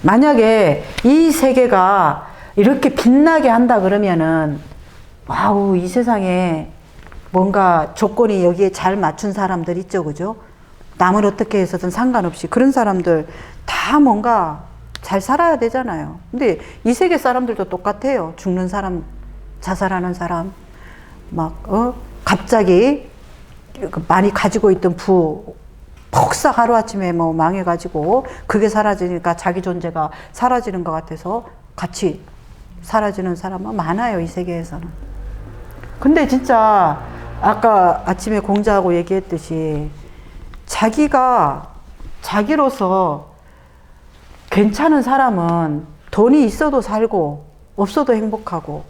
A: 만약에 이 세계가 이렇게 빛나게 한다 그러면은 와우, 이 세상에 뭔가 조건이 여기에 잘 맞춘 사람들 있죠, 그죠? 남을 어떻게 해서든 상관없이 그런 사람들 다 뭔가 잘 살아야 되잖아요. 근데 이 세계 사람들도 똑같아요. 죽는 사람, 자살하는 사람, 갑자기 많이 가지고 있던 폭삭 하루아침에 뭐 망해가지고 그게 사라지니까 자기 존재가 사라지는 것 같아서 같이 사라지는 사람은 많아요, 이 세계에서는. 근데 진짜 아까 아침에 공자하고 얘기했듯이 자기가 자기로서 괜찮은 사람은 돈이 있어도 살고 없어도 행복하고,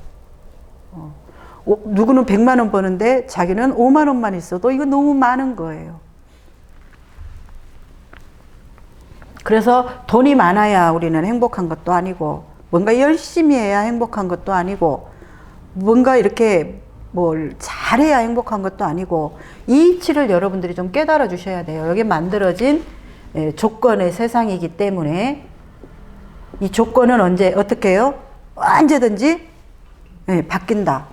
A: 누구는 100만 원 버는데 자기는 5만 원만 있어도 이거 너무 많은 거예요. 그래서 돈이 많아야 우리는 행복한 것도 아니고, 뭔가 열심히 해야 행복한 것도 아니고, 뭔가 이렇게 뭘 잘해야 행복한 것도 아니고, 이 이치를 여러분들이 좀 깨달아 주셔야 돼요. 여기 만들어진 조건의 세상이기 때문에 이 조건은 어떻게 해요? 언제든지 바뀐다.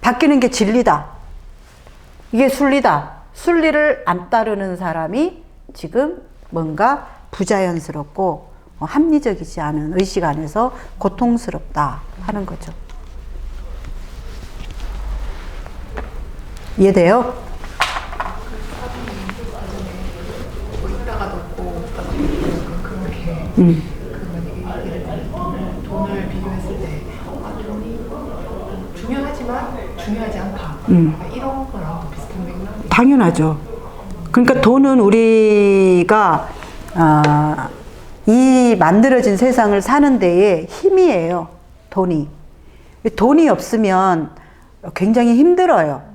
A: 바뀌는 게 진리다. 이게 순리다. 순리를 안 따르는 사람이 지금 뭔가 부자연스럽고 합리적이지 않은 의식 안에서 고통스럽다 하는 거죠. 이해돼요?
B: 있다가 높고 없다가 높고 그런 게 만약에 예를 들면 돈을 비교했을 때 돈이 중요하지만 중요하지 않다. 이런 거랑 비슷한 맥락이
A: 당연하죠. 그러니까 돈은 우리가 이 만들어진 세상을 사는 데에 힘이에요. 돈이 없으면 굉장히 힘들어요.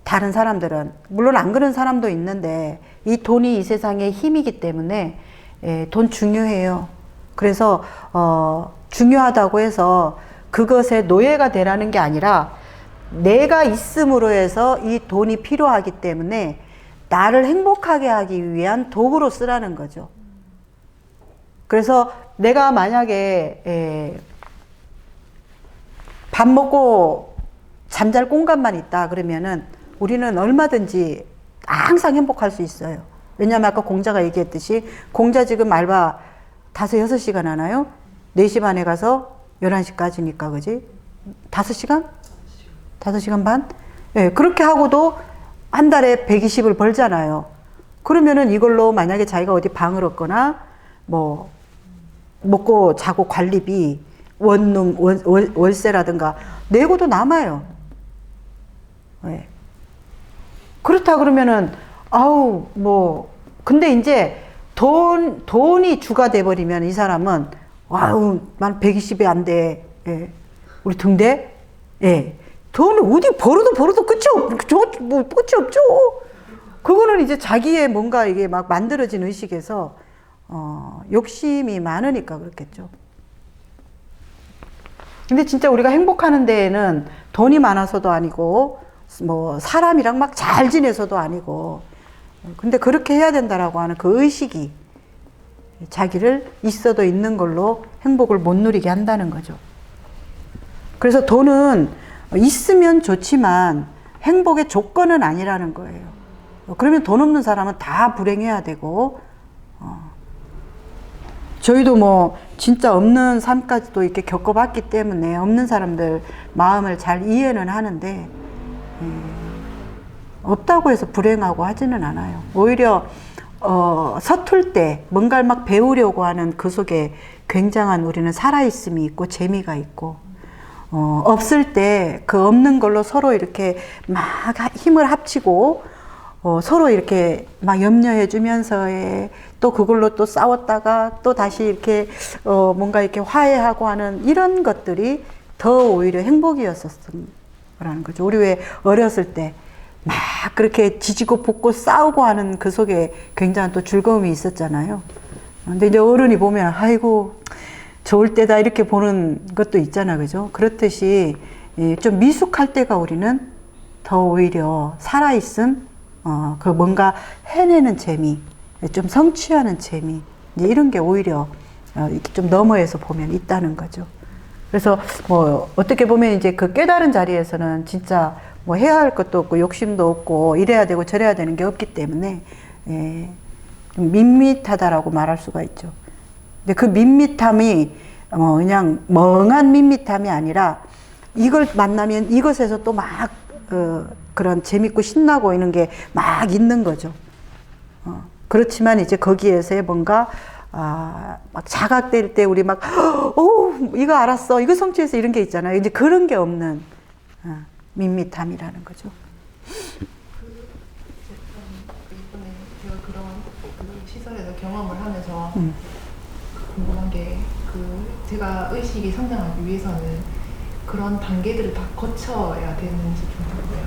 A: 다른 사람들은 물론 안 그런 사람도 있는데 이 돈이 이 세상의 힘이기 때문에 돈 중요해요. 그래서 중요하다고 해서 그것에 노예가 되라는 게 아니라 내가 있음으로 해서 이 돈이 필요하기 때문에 나를 행복하게 하기 위한 도구로 쓰라는 거죠. 그래서 내가 만약에 밥 먹고 잠잘 공간만 있다 그러면은 우리는 얼마든지 항상 행복할 수 있어요. 왜냐하면 아까 공자가 얘기했듯이 공자 지금 알바 5-6시간 하나요? 4시 반에 가서 11시까지니까 그지? 5시간? 5시간 반? 예, 그렇게 하고도 한 달에 120을 벌잖아요. 그러면은 이걸로 만약에 자기가 어디 방을 얻거나 뭐 먹고 자고 관리비, 원룸, 월세라든가 내고도 남아요. 예. 그렇다 그러면은 근데 이제 돈이 주가 돼버리면 이 사람은 난 120이 안 돼. 예. 우리 등대? 예. 돈 어디 벌어도 끝이 없죠. 그거는 이제 자기의 뭔가 이게 막 만들어진 의식에서 욕심이 많으니까 그렇겠죠. 근데 진짜 우리가 행복하는 데에는 돈이 많아서도 아니고 뭐 사람이랑 막 잘 지내서도 아니고, 근데 그렇게 해야 된다라고 하는 그 의식이 자기를 있어도 있는 걸로 행복을 못 누리게 한다는 거죠. 그래서 돈은 있으면 좋지만 행복의 조건은 아니라는 거예요. 그러면 돈 없는 사람은 다 불행해야 되고, 저희도 뭐 진짜 없는 삶까지도 이렇게 겪어봤기 때문에 없는 사람들 마음을 잘 이해는 하는데, 없다고 해서 불행하고 하지는 않아요. 오히려 서툴 때 뭔가를 막 배우려고 하는 그 속에 굉장한 우리는 살아있음이 있고 재미가 있고, 없을 때 그 없는 걸로 서로 이렇게 막 힘을 합치고 서로 이렇게 막 염려해 주면서 또 그걸로 또 싸웠다가 또 다시 이렇게 뭔가 이렇게 화해하고 하는 이런 것들이 더 오히려 행복이었었다는 거죠. 우리 왜 어렸을 때 막 그렇게 지지고 볶고 싸우고 하는 그 속에 굉장한 또 즐거움이 있었잖아요. 근데 이제 어른이 보면 아이고 좋을 때다 이렇게 보는 것도 있잖아, 그죠? 그렇듯이 좀 미숙할 때가 우리는 더 오히려 살아있음, 그 뭔가 해내는 재미, 좀 성취하는 재미, 이제 이런 게 오히려 이렇게 좀 너머에서 보면 있다는 거죠. 그래서 뭐 어떻게 보면 이제 그 깨달은 자리에서는 진짜 뭐 해야 할 것도 없고 욕심도 없고 이래야 되고 저래야 되는 게 없기 때문에 예, 좀 밋밋하다라고 말할 수가 있죠. 근데 그 밋밋함이 그냥 멍한 밋밋함이 아니라 이걸 만나면 이것에서 또 막 그런 재밌고 신나고 이런 게 막 있는 거죠. 그렇지만 이제 거기에서의 뭔가 막 자각될 때 우리 막 이거 알았어, 이거 성취해서 이런 게 있잖아요. 이제 그런 게 없는 밋밋함이라는 거죠.
B: 이번에 제가 그런 그 시설에서 경험을 하면서 궁금한 게 제가 의식이 성장하기 위해서는 그런 단계들을 다 거쳐야 되는지 좀 궁금해요.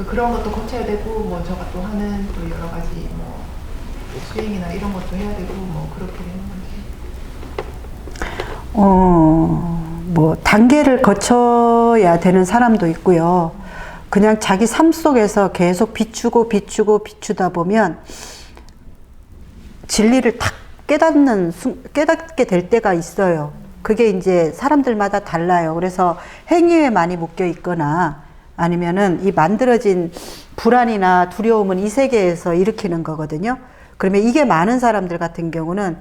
B: 그런 것도 거쳐야 되고 뭐 저가 또 하는 또 여러 가지 뭐 수행이나 이런 것도 해야 되고 뭐 그렇게 되는 건지.
A: 뭐 단계를 거쳐야 되는 사람도 있고요. 그냥 자기 삶 속에서 계속 비추다 보면 진리를 탁 깨닫게 될 때가 있어요. 그게 이제 사람들마다 달라요. 그래서 행위에 많이 묶여 있거나 아니면은 이 만들어진 불안이나 두려움은 이 세계에서 일으키는 거거든요. 그러면 이게 많은 사람들 같은 경우는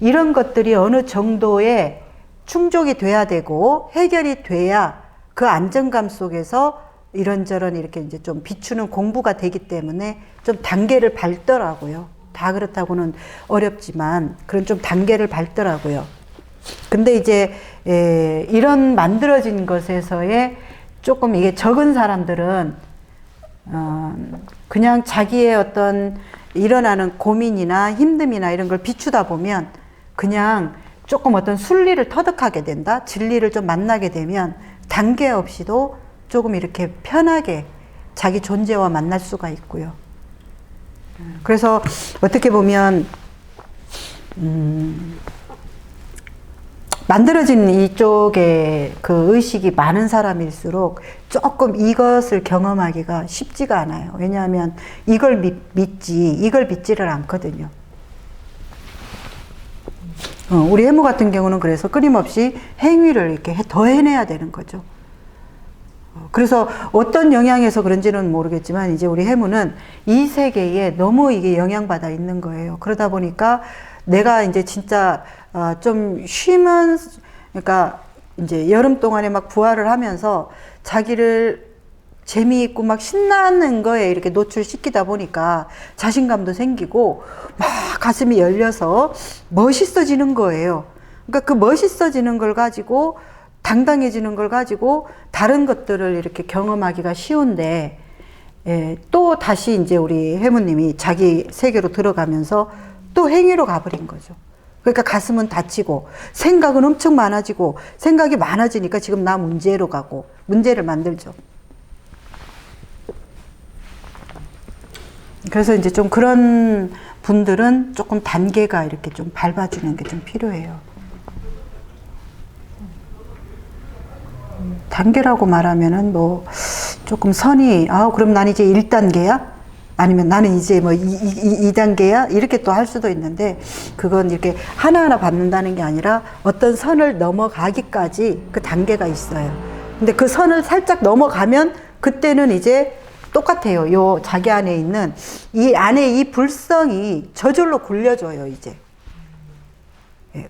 A: 이런 것들이 어느 정도의 충족이 돼야 되고 해결이 돼야 그 안정감 속에서 이런저런 이렇게 이제 좀 비추는 공부가 되기 때문에 좀 단계를 밟더라고요. 다 그렇다고는 어렵지만 그런 좀 단계를 밟더라고요. 근데 이제 이런 만들어진 것에서의 조금 이게 적은 사람들은 그냥 자기의 어떤 일어나는 고민이나 힘듦이나 이런 걸 비추다 보면 그냥 조금 어떤 순리를 터득하게 된다. 진리를 좀 만나게 되면 단계 없이도 조금 이렇게 편하게 자기 존재와 만날 수가 있고요. 그래서 어떻게 보면 만들어진 이쪽에 그 의식이 많은 사람일수록 조금 이것을 경험하기가 쉽지가 않아요. 왜냐하면 이걸 이걸 믿지를 않거든요. 우리 해무 같은 경우는 그래서 끊임없이 행위를 이렇게 더 해내야 되는 거죠. 그래서 어떤 영향에서 그런지는 모르겠지만 이제 우리 해무는 이 세계에 너무 이게 영향받아 있는 거예요. 그러다 보니까 내가 이제 진짜 좀 쉬면, 그러니까 이제 여름 동안에 막 부활을 하면서 자기를 재미있고 막 신나는 거에 이렇게 노출시키다 보니까 자신감도 생기고 막 가슴이 열려서 멋있어지는 거예요. 그러니까 그 멋있어지는 걸 가지고 당당해지는 걸 가지고 다른 것들을 이렇게 경험하기가 쉬운데 또 다시 이제 우리 해무님이 자기 세계로 들어가면서 또 행위로 가버린 거죠. 그러니까 가슴은 다치고 생각은 엄청 많아지고 생각이 많아지니까 지금 나 문제로 가고 문제를 만들죠. 그래서 이제 좀 그런 분들은 조금 단계가 이렇게 좀 밟아주는 게 좀 필요해요. 단계라고 말하면은 뭐 조금 선이 그럼 난 이제 1단계야? 아니면 나는 이제 뭐 2단계야? 이렇게 또 할 수도 있는데 그건 이렇게 하나하나 받는다는 게 아니라 어떤 선을 넘어가기까지 그 단계가 있어요. 근데 그 선을 살짝 넘어가면 그때는 이제 똑같아요. 요 자기 안에 있는 이 안에 이 불성이 저절로 굴려줘요, 이제.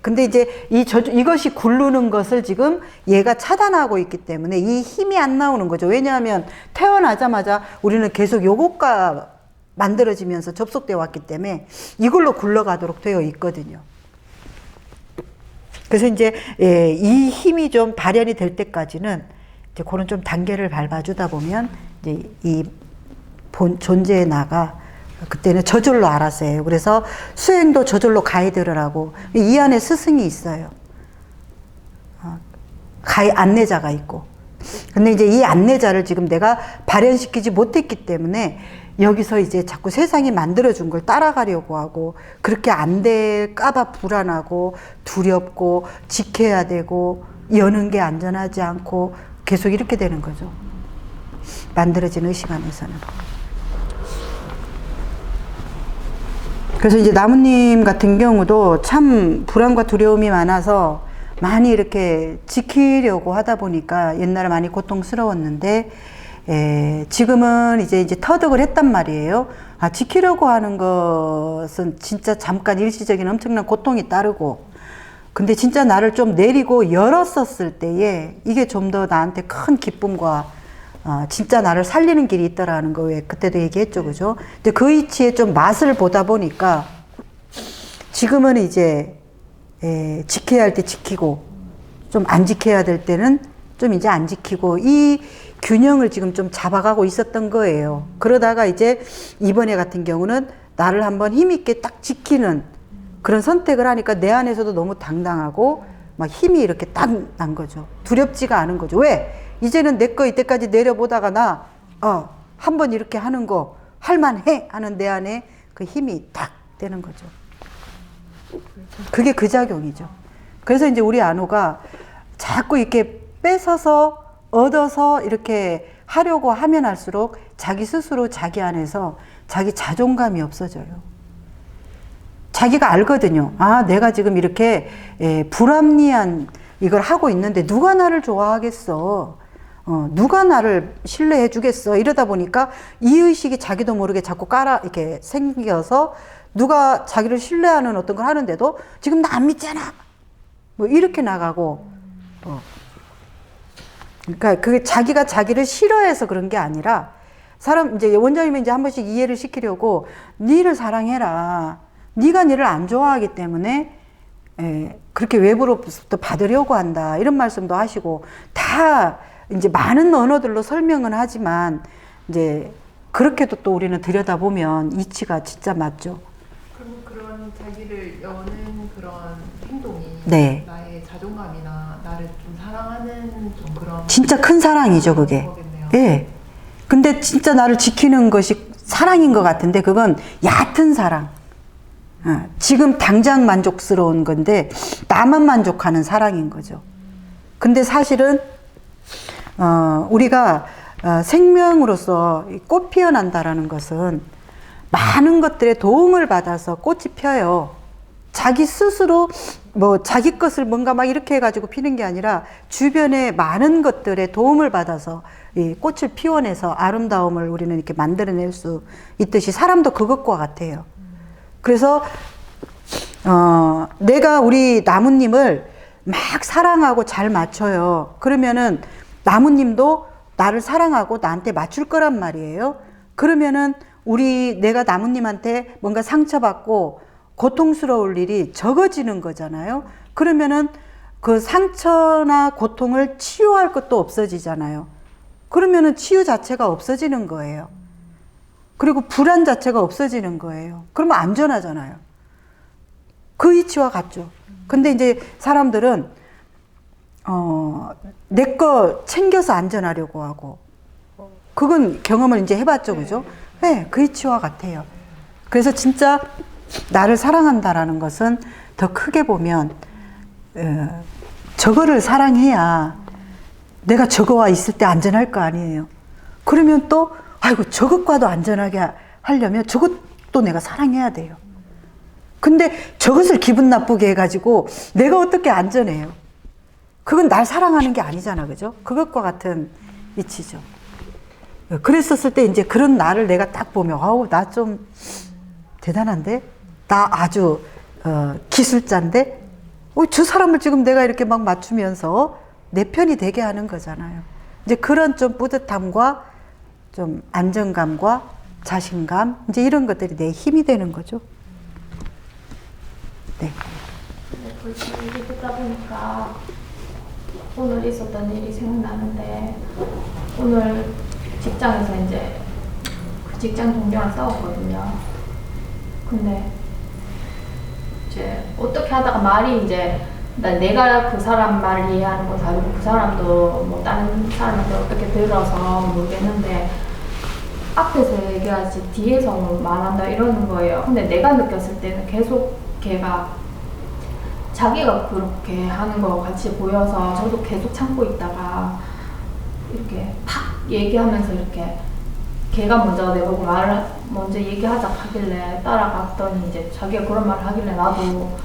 A: 근데 이제 이것이 굴르는 것을 지금 얘가 차단하고 있기 때문에 이 힘이 안 나오는 거죠. 왜냐하면 태어나자마자 우리는 계속 요것과 만들어지면서 접속되어 왔기 때문에 이걸로 굴러가도록 되어 있거든요. 그래서 이제 이 힘이 좀 발현이 될 때까지는 이제 그런 좀 단계를 밟아주다 보면 이제 이 존재의 나가 그때는 저절로 알아서 해요. 그래서 수행도 저절로 가이드를 하고 이 안에 스승이 있어요. 안내자가 있고. 근데 이제 이 안내자를 지금 내가 발현시키지 못했기 때문에 여기서 이제 자꾸 세상이 만들어준 걸 따라가려고 하고 그렇게 안 될까봐 불안하고 두렵고 지켜야 되고 여는 게 안전하지 않고 계속 이렇게 되는 거죠. 만들어진 의식 안에서는. 그래서 이제 나무님 같은 경우도 참 불안과 두려움이 많아서 많이 이렇게 지키려고 하다 보니까 옛날에 많이 고통스러웠는데 지금은 이제 터득을 했단 말이에요. 아, 지키려고 하는 것은 진짜 잠깐 일시적인 엄청난 고통이 따르고, 근데 진짜 나를 좀 내리고 열었었을 때에 이게 좀 더 나한테 큰 기쁨과 진짜 나를 살리는 길이 있다라는 거 왜 그때도 얘기했죠, 그죠? 근데 그 이치에 좀 맛을 보다 보니까 지금은 이제 지켜야 할 때 지키고 좀 안 지켜야 될 때는 좀 이제 안 지키고, 이 균형을 지금 좀 잡아가고 있었던 거예요. 그러다가 이제 이번에 같은 경우는 나를 한번 힘있게 딱 지키는 그런 선택을 하니까 내 안에서도 너무 당당하고 막 힘이 이렇게 딱 난 거죠. 두렵지가 않은 거죠. 왜? 이제는 내 거 이때까지 내려보다가 나 한번 이렇게 하는 거 할만해 하는 내 안에 그 힘이 딱 되는 거죠. 그게 그 작용이죠. 그래서 이제 우리 안호가 자꾸 이렇게 뺏어서 얻어서 이렇게 하려고 하면 할수록 자기 스스로 자기 안에서 자기 자존감이 없어져요. 자기가 알거든요. 아, 내가 지금 이렇게 불합리한 이걸 하고 있는데 누가 나를 좋아하겠어. 누가 나를 신뢰해 주겠어. 이러다 보니까 이 의식이 자기도 모르게 자꾸 이렇게 생겨서 누가 자기를 신뢰하는 어떤 걸 하는데도 지금 나 안 믿잖아. 뭐 이렇게 나가고, 그러니까 그게 자기가 자기를 싫어해서 그런 게 아니라 이제 원장님이 이제 한 번씩 이해를 시키려고 니를 사랑해라. 니가 니를 안 좋아하기 때문에 그렇게 외부로부터 받으려고 한다. 이런 말씀도 하시고 다 이제 많은 언어들로 설명은 하지만 이제 그렇게도 또 우리는 들여다보면 이치가 진짜 맞죠.
B: 그럼 그런 자기를 여는 그런 행동이
A: 네.
B: 나의 자존감이나 나를 좀 사랑하는 좀 그런
A: 진짜 큰 사랑이죠, 그게.
B: 거겠네요.
A: 예. 근데 진짜 나를 지키는 것이 사랑인 것 같은데 그건 얕은 사랑. 지금 당장 만족스러운 건데 나만 만족하는 사랑인 거죠. 근데 사실은 우리가 생명으로서 꽃 피어난다라는 것은 많은 것들의 도움을 받아서 꽃이 펴요. 자기 스스로 뭐 자기 것을 뭔가 막 이렇게 해가지고 피는 게 아니라 주변의 많은 것들의 도움을 받아서 이 꽃을 피워내서 아름다움을 우리는 이렇게 만들어낼 수 있듯이 사람도 그것과 같아요. 그래서 내가 우리 나무님을 막 사랑하고 잘 맞춰요. 그러면은 나무님도 나를 사랑하고 나한테 맞출 거란 말이에요. 그러면은 내가 나무님한테 뭔가 상처받고 고통스러울 일이 적어지는 거잖아요. 그러면은 그 상처나 고통을 치유할 것도 없어지잖아요. 그러면은 치유 자체가 없어지는 거예요. 그리고 불안 자체가 없어지는 거예요. 그러면 안전하잖아요. 그 이치와 같죠. 근데 이제 사람들은 내 거 챙겨서 안전하려고 하고, 그건 경험을 이제 해봤죠, 그죠? 네, 그 이치와 같아요. 그래서 진짜 나를 사랑한다라는 것은 더 크게 보면 저거를 사랑해야 내가 저거와 있을 때 안전할 거 아니에요. 그러면 또 아이고 저것과도 안전하게 하려면 저것도 내가 사랑해야 돼요. 근데 저것을 기분 나쁘게 해가지고 내가 어떻게 안전해요? 그건 날 사랑하는 게 아니잖아, 그죠? 그것과 같은 이치죠. 그랬었을 때 이제 그런 나를 내가 딱 보면 아우 나 좀 대단한데? 나 아주 기술자인데? 저 사람을 지금 내가 이렇게 막 맞추면서 내 편이 되게 하는 거잖아요. 이제 그런 좀 뿌듯함과 좀 안정감과 자신감, 이제 이런 것들이 내 힘이 되는 거죠. 네.
E: 그 얘기 듣다 보니까 오늘 있었던 일이 생각나는데, 오늘 직장에서 이제 그 직장 동료랑 싸웠거든요. 근데 이제 어떻게 하다가 말이 이제 내가 그 사람 말을 이해하는 건 다르고 그 사람도 뭐 다른 사람한테 어떻게 들어서 모르겠는데 앞에서 얘기하지 뒤에서 말한다 이러는 거예요. 근데 내가 느꼈을 때는 계속 걔가 자기가 그렇게 하는 거 같이 보여서 저도 계속 참고 있다가 이렇게 팍 얘기하면서 이렇게 걔가 먼저 내보고 말을 먼저 얘기하자 하길래 따라갔더니 이제 자기가 그런 말을 하길래 나도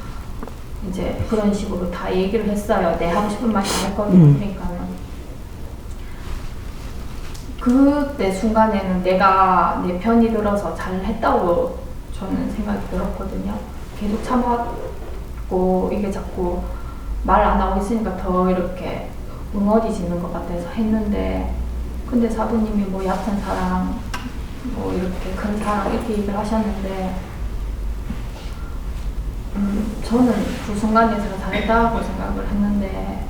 E: 이제 그런 식으로 다 얘기를 했어요. 내 하고 싶은 말 다 했거든요. 그러니까는 그때 순간에는 내가 내 편이 들어서 잘했다고 저는 생각이 들었거든요. 계속 참았고 이게 자꾸 말 안 하고 있으니까 더 이렇게 응어리지는 것 같아서 했는데, 근데 사부님이 뭐 얕은 사랑, 뭐 이렇게 큰 사랑 이렇게 얘기를 하셨는데, 저는 그 순간에 제가 잘했다고 생각을 했는데,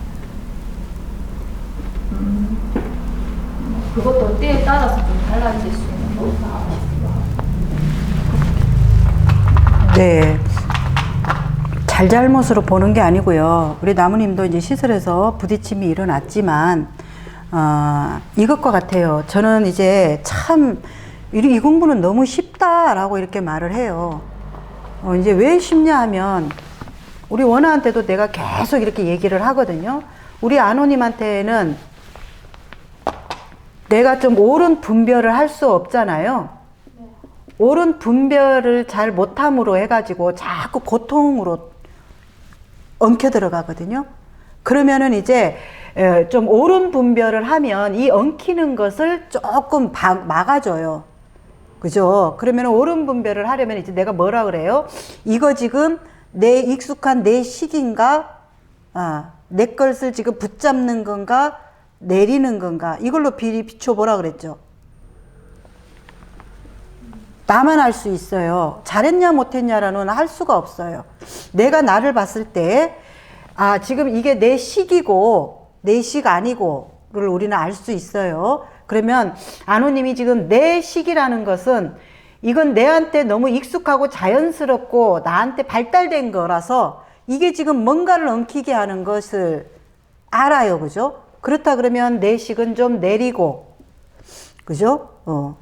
E: 그것도 때에 따라서 좀 달라질 수 있는 거구나 싶어요.
A: 네. 잘잘못으로 보는 게 아니고요. 우리 나무님도 이제 시설에서 부딪힘이 일어났지만, 이것과 같아요. 저는 이제 참, 이 공부는 너무 쉽다라고 이렇게 말을 해요. 이제 왜 쉽냐 하면, 우리 원아한테도 내가 계속 이렇게 얘기를 하거든요. 우리 아노님한테는 내가 좀 옳은 분별을 할 수 없잖아요. 옳은 분별을 잘 못함으로 해가지고 자꾸 고통으로 엉켜 들어가거든요. 그러면은 이제 좀 옳은 분별을 하면 이 엉키는 것을 조금 막아줘요. 그죠? 그러면 옳은 분별을 하려면 이제 내가 뭐라 그래요? 이거 지금 내 익숙한 내 식인가? 내 것을 지금 붙잡는 건가? 내리는 건가? 이걸로 비춰보라 그랬죠. 나만 알 수 있어요. 잘했냐 못했냐라는 할 수가 없어요. 내가 나를 봤을 때 지금 이게 내 식이고 내 식 아니고를 우리는 알 수 있어요. 그러면 아노님이 지금 내 식이라는 것은 이건 내한테 너무 익숙하고 자연스럽고 나한테 발달된 거라서 이게 지금 뭔가를 엉키게 하는 것을 알아요. 그죠? 그렇다 그러면 내 식은 좀 내리고, 그죠?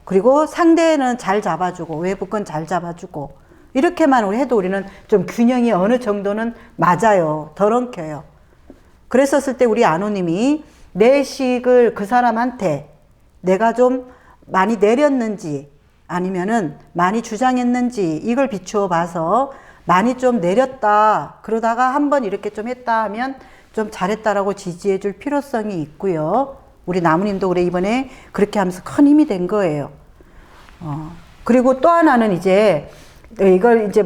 A: 그리고 상대는 잘 잡아주고, 외부 건 잘 잡아주고, 이렇게만 해도 우리는 좀 균형이 어느 정도는 맞아요. 덜 엉켜요. 그랬었을 때 우리 아노님이 내 식을 그 사람한테 내가 좀 많이 내렸는지 아니면은 많이 주장했는지 이걸 비추어 봐서 많이 좀 내렸다. 그러다가 한번 이렇게 좀 했다 하면 좀 잘했다라고 지지해 줄 필요성이 있고요. 우리 나무님도 그래 이번에 그렇게 하면서 큰 힘이 된 거예요. 그리고 또 하나는 이제 이걸 이제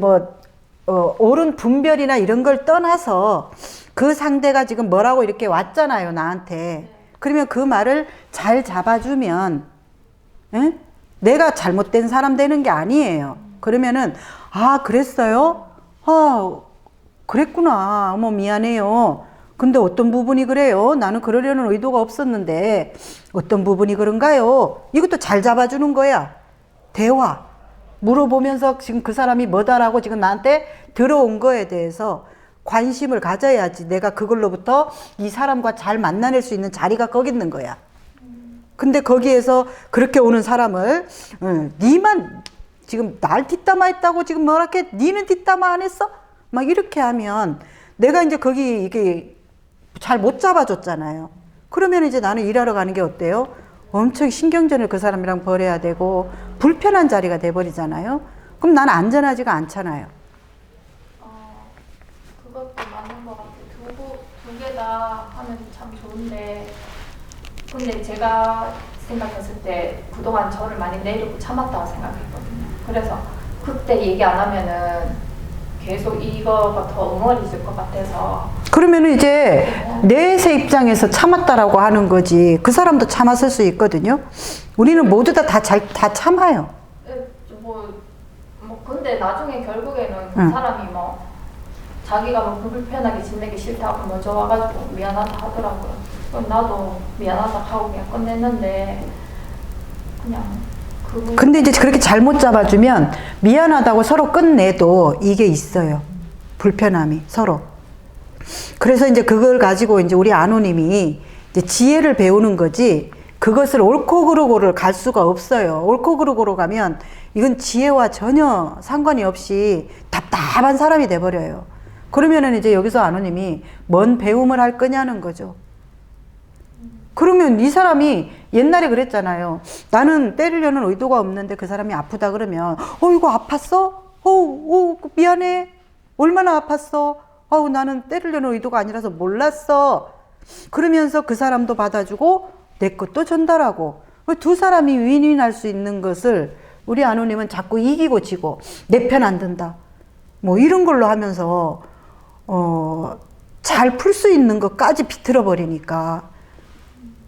A: 옳은 분별이나 이런 걸 떠나서 그 상대가 지금 뭐라고 이렇게 왔잖아요, 나한테. 그러면 그 말을 잘 잡아주면, 에? 내가 잘못된 사람 되는 게 아니에요. 그러면은, 그랬어요? 그랬구나. 어머, 미안해요. 근데 어떤 부분이 그래요? 나는 그러려는 의도가 없었는데 어떤 부분이 그런가요? 이것도 잘 잡아주는 거야. 대화. 물어보면서 지금 그 사람이 뭐다라고 지금 나한테 들어온 거에 대해서 관심을 가져야지 내가 그걸로부터 이 사람과 잘 만나낼 수 있는 자리가 거기 있는 거야. 근데 거기에서 그렇게 오는 사람을 니만 지금 날 뒷담화 했다고 지금 뭐랄게 니는 뒷담화 안 했어? 막 이렇게 하면 내가 이제 거기 이게 잘 못 잡아줬잖아요. 그러면 이제 나는 일하러 가는 게 어때요? 엄청 신경전을 그 사람이랑 벌여야 되고 불편한 자리가 돼버리잖아요. 그럼 나는 안전하지가 않잖아요.
E: 그것도 맞는 것 같아요. 두 개 다 하면 참 좋은데, 근데 제가 생각했을 때 그동안 저를 많이 내리고 참았다고 생각했거든요. 그래서 그때 얘기 안 하면은 계속 이거가 더 엉얼해질 것 같아서. 그러면은
A: 이제 넷의 입장에서 참았다라고 하는 거지. 그 사람도 참았을 수 있거든요. 우리는 모두 다 참아요.
E: 근데 나중에 결국에는 그 사람이 자기가 불편하게 지내기 싫다고 먼저 와가지고 미안하다 하더라고요. 그럼 나도 미안하다 하고 그냥 끝냈는데, 그냥
A: 근데 이제 그렇게 잘못 잡아주면 미안하다고 서로 끝내도 이게 있어요. 불편함이 서로. 그래서 이제 그걸 가지고 이제 우리 아노님이 이제 지혜를 배우는 거지, 그것을 옳고 그르고를 갈 수가 없어요. 옳고 그르고로 가면 이건 지혜와 전혀 상관이 없이 답답한 사람이 돼버려요. 그러면은 이제 여기서 아노님이 뭔 배움을 할 거냐는 거죠. 그러면 이 사람이 옛날에 그랬잖아요. 나는 때리려는 의도가 없는데 그 사람이 아프다 그러면 이거 아팠어? 미안해. 얼마나 아팠어? 아우 나는 때리려는 의도가 아니라서 몰랐어. 그러면서 그 사람도 받아주고 내 것도 전달하고 두 사람이 윈윈할 수 있는 것을 우리 아노님은 자꾸 이기고 지고 내 편 안 든다. 뭐 이런 걸로 하면서 잘 풀 수 있는 것까지 비틀어 버리니까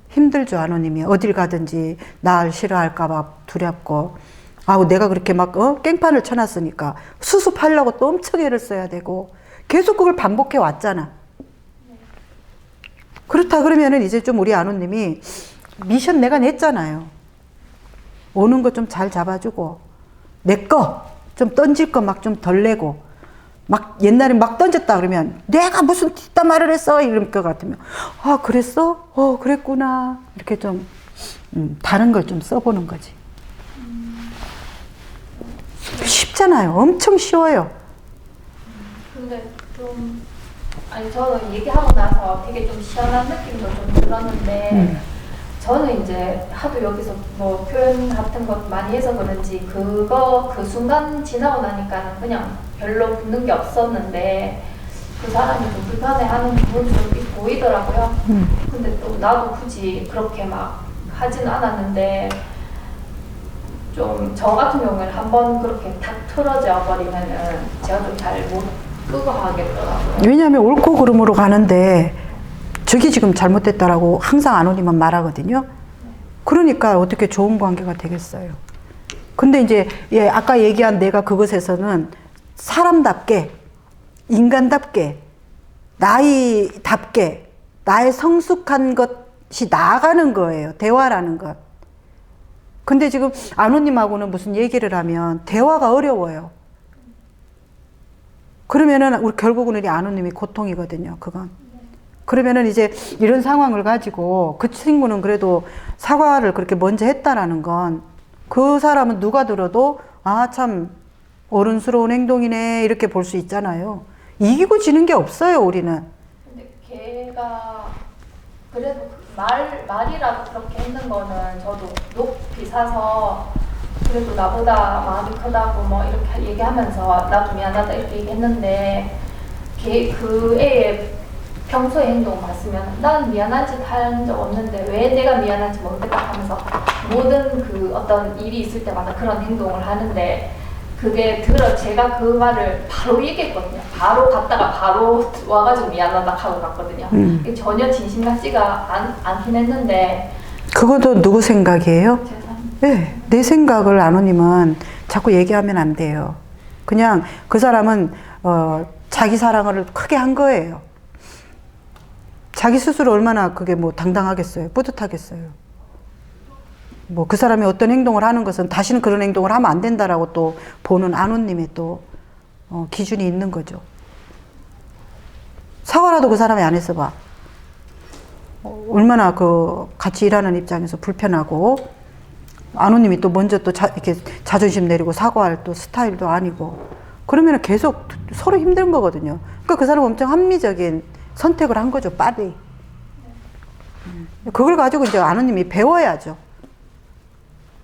A: 힘들죠. 아노님이 어딜 가든지 날 싫어할까봐 두렵고 아우 내가 그렇게 막 깽판을 쳐놨으니까 수습하려고 또 엄청 애를 써야 되고 계속 그걸 반복해 왔잖아. 그렇다 그러면은 이제 좀 우리 아노님이 미션 내가 냈잖아요. 오는 거 좀 잘 잡아주고 내 거 좀 던질 거 막 좀 덜 내고 막 옛날에 막 던졌다 그러면 내가 무슨 뒷담 말을 했어 이럴 것 같으면 아 그랬어? 그랬구나 이렇게 좀 다른 걸 좀 써보는 거지. 쉽잖아요. 엄청 쉬워요.
E: 근데 좀 아니 저는 얘기하고 나서 되게 좀 시원한 느낌도 좀 들었는데 저는 이제 하도 여기서 뭐 표현 같은 것 많이 해서 그런지 그 순간 지나고 나니까는 그냥 별로 붙는 게 없었는데 그 사람이 좀 불편해하는 부분이 좀 보이더라고요. 근데 또 나도 굳이 그렇게 막 하진 않았는데 좀 저 같은 경우에는 한번 그렇게 탁 틀어져 버리면은 제가 좀 잘 못 끄고 하겠더라고요.
A: 왜냐하면 옳고 그름으로 가는데 저게 지금 잘못됐다라고 항상 아노님은 말하거든요. 그러니까 어떻게 좋은 관계가 되겠어요. 근데 이제 아까 얘기한 내가 그것에서는 사람답게 인간답게 나이답게 나의 성숙한 것이 나아가는 거예요. 대화라는 것. 근데 지금 아노님하고는 무슨 얘기를 하면 대화가 어려워요. 그러면은 우리 결국은 우리 아노님이 고통이거든요. 그건. 그러면은 이제 이런 상황을 가지고 그 친구는 그래도 사과를 그렇게 먼저 했다라는 건 그 사람은 누가 들어도 아, 참 어른스러운 행동이네 이렇게 볼 수 있잖아요. 이기고 지는 게 없어요, 우리는.
E: 근데 걔가 그래도 말이라도 그렇게 했는 거는 저도 높이 사서 그래도 나보다 마음이 크다고 뭐 이렇게 얘기하면서 나도 미안하다 이렇게 얘기했는데 그 애의 평소의 행동 봤으면 난 미안한 짓 한 적 없는데 왜 내가 미안한지 모르겠다 하면서 모든 그 어떤 일이 있을 때마다 그런 행동을 하는데 그게 제가 그 말을 바로 얘기했거든요. 바로 갔다가 바로 와가지고 미안하다 하고 갔거든요. 이게 전혀 진심 같지가 않긴 했는데
A: 그것도 누구 생각이에요?
E: 제
A: 네, 내 생각을 아노님은 자꾸 얘기하면 안 돼요. 그냥 그 사람은 자기 사랑을 크게 한 거예요. 자기 스스로 얼마나 그게 뭐 당당하겠어요. 뿌듯하겠어요. 뭐 그 사람이 어떤 행동을 하는 것은 다시는 그런 행동을 하면 안 된다라고 또 보는 아노님의 또 기준이 있는 거죠. 사과라도 그 사람이 안 했어 봐. 얼마나 그 같이 일하는 입장에서 불편하고 아노님이 또 먼저 또 이렇게 자존심 내리고 사과할 또 스타일도 아니고 그러면 계속 서로 힘든 거거든요. 그러니까 그 사람은 엄청 합리적인 선택을 한 거죠. 빨리. 그걸 가지고 이제 아노님이 배워야죠.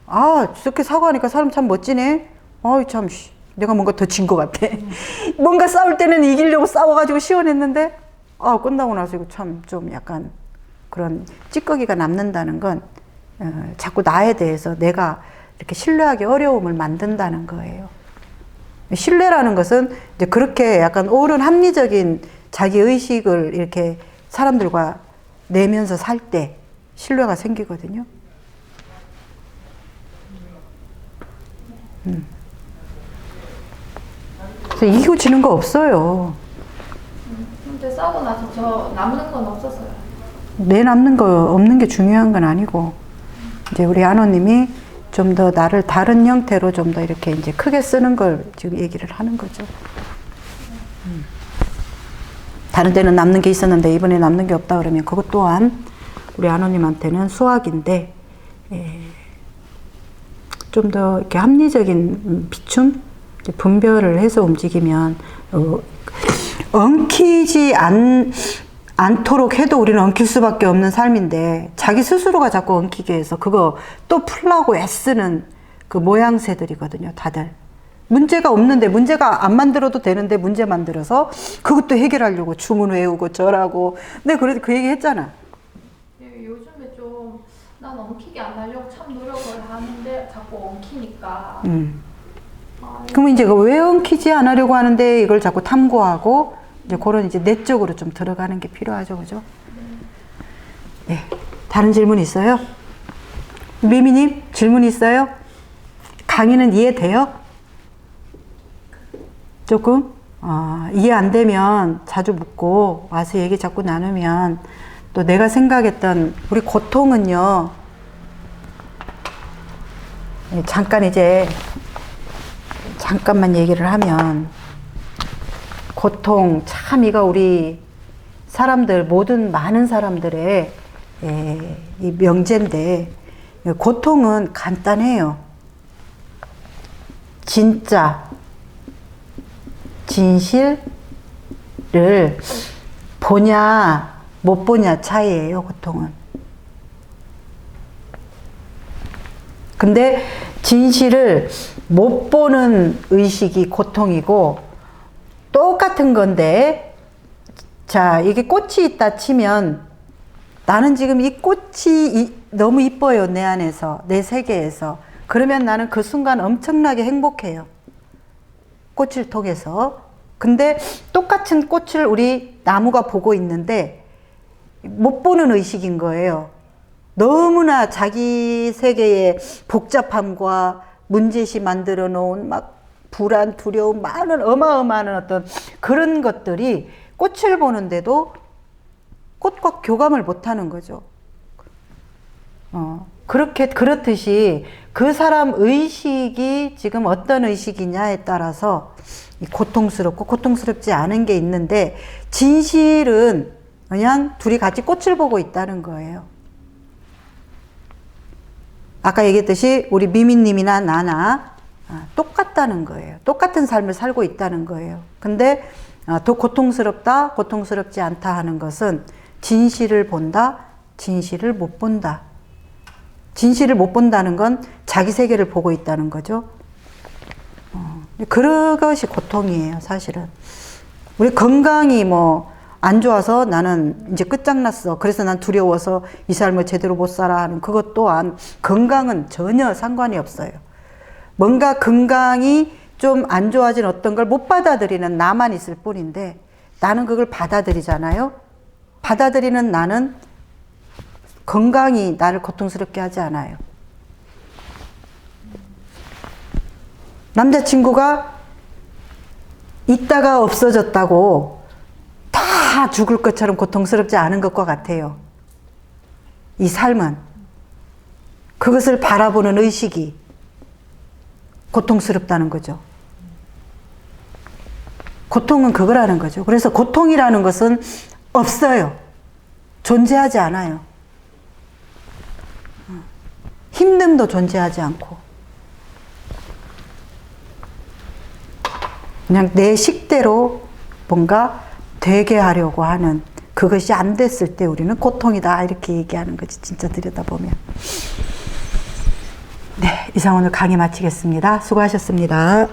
A: 아, 저렇게 사과하니까 사람 참 멋지네. 아이, 참, 내가 뭔가 더 진 것 같아. 뭔가 싸울 때는 이기려고 싸워가지고 시원했는데, 끝나고 나서 이거 참 좀 약간 그런 찌꺼기가 남는다는 건, 자꾸 나에 대해서 내가 이렇게 신뢰하기 어려움을 만든다는 거예요. 신뢰라는 것은 이제 그렇게 약간 옳은 합리적인 자기 의식을 이렇게 사람들과 내면서 살 때 신뢰가 생기거든요. 그래서 이기고 지는 거 없어요.
E: 근데 싸우고 나서 저 남는 건 없었어요.
A: 내 남는 거 없는 게 중요한 건 아니고 이제 우리 아노님이 좀 더 나를 다른 형태로 좀 더 이렇게 이제 크게 쓰는 걸 지금 얘기를 하는 거죠. 다른 때는 남는 게 있었는데 이번에 남는 게 없다 그러면 그것 또한 우리 아노님한테는 수학인데 좀 더 이렇게 합리적인 비춤, 분별을 해서 움직이면 엉키지 않도록 해도 우리는 엉킬 수밖에 없는 삶인데 자기 스스로가 자꾸 엉키게 해서 그거 또 풀라고 애쓰는 그 모양새들이거든요, 다들. 문제가 없는데, 문제가 안 만들어도 되는데 문제 만들어서 그것도 해결하려고 주문 외우고 저라고. 근데 그래도 그 얘기 했잖아.
E: 예, 요즘에 좀 난 엉키게 안 하려고 참 노력을 하는데 자꾸 엉키니까. 아,
A: 그러면 이제 왜 엉키지 안 하려고 하는데 이걸 자꾸 탐구하고 이제 그런 이제 내적으로 좀 들어가는 게 필요하죠, 그죠? 네. 다른 질문 있어요? 미미님 질문 있어요? 강의는 이해돼요? 조금? 이해 안 되면 자주 묻고 와서 얘기 자꾸 나누면 또 내가 생각했던 우리 고통은요, 잠깐 이제 잠깐만 얘기를 하면 고통 참 이거 우리 사람들 모든 많은 사람들의 이 명제인데 고통은 간단해요. 진짜 진실을 보냐 못 보냐 차이예요, 고통은. 근데 진실을 못 보는 의식이 고통이고, 똑같은 건데, 자, 이게 꽃이 있다 치면 나는 지금 이 꽃이 너무 이뻐요, 내 안에서, 내 세계에서. 그러면 나는 그 순간 엄청나게 행복해요, 꽃을 통해서. 근데 똑같은 꽃을 우리 나무가 보고 있는데 못 보는 의식인 거예요. 너무나 자기 세계의 복잡함과 문제시 만들어 놓은 막 불안, 두려움, 많은 어마어마한 어떤 그런 것들이 꽃을 보는데도 꽃과 교감을 못 하는 거죠. 그렇듯이 그 사람 의식이 지금 어떤 의식이냐에 따라서 고통스럽고 고통스럽지 않은 게 있는데, 진실은 그냥 둘이 같이 꽃을 보고 있다는 거예요. 아까 얘기했듯이 우리 미미님이나 나나 똑같다는 거예요. 똑같은 삶을 살고 있다는 거예요. 근데 더 고통스럽다, 고통스럽지 않다 하는 것은 진실을 본다, 진실을 못 본다. 진실을 못 본다는 건 자기 세계를 보고 있다는 거죠. 그것이 고통이에요, 사실은. 우리 건강이 안 좋아서 나는 이제 끝장났어, 그래서 난 두려워서 이 삶을 제대로 못 살아 하는 그것 또한 건강은 전혀 상관이 없어요. 뭔가 건강이 좀 안 좋아진 어떤 걸 못 받아들이는 나만 있을 뿐인데, 나는 그걸 받아들이잖아요. 받아들이는 나는 건강이 나를 고통스럽게 하지 않아요. 남자친구가 있다가 없어졌다고 다 죽을 것처럼 고통스럽지 않은 것과 같아요, 이 삶은. 그것을 바라보는 의식이 고통스럽다는 거죠. 고통은 그거라는 거죠. 그래서 고통이라는 것은 없어요. 존재하지 않아요. 힘듦도 존재하지 않고, 그냥 내 식대로 뭔가 되게 하려고 하는 그것이 안 됐을 때 우리는 고통이다, 이렇게 얘기하는 거지, 진짜 들여다보면. 네, 이상 오늘 강의 마치겠습니다. 수고하셨습니다.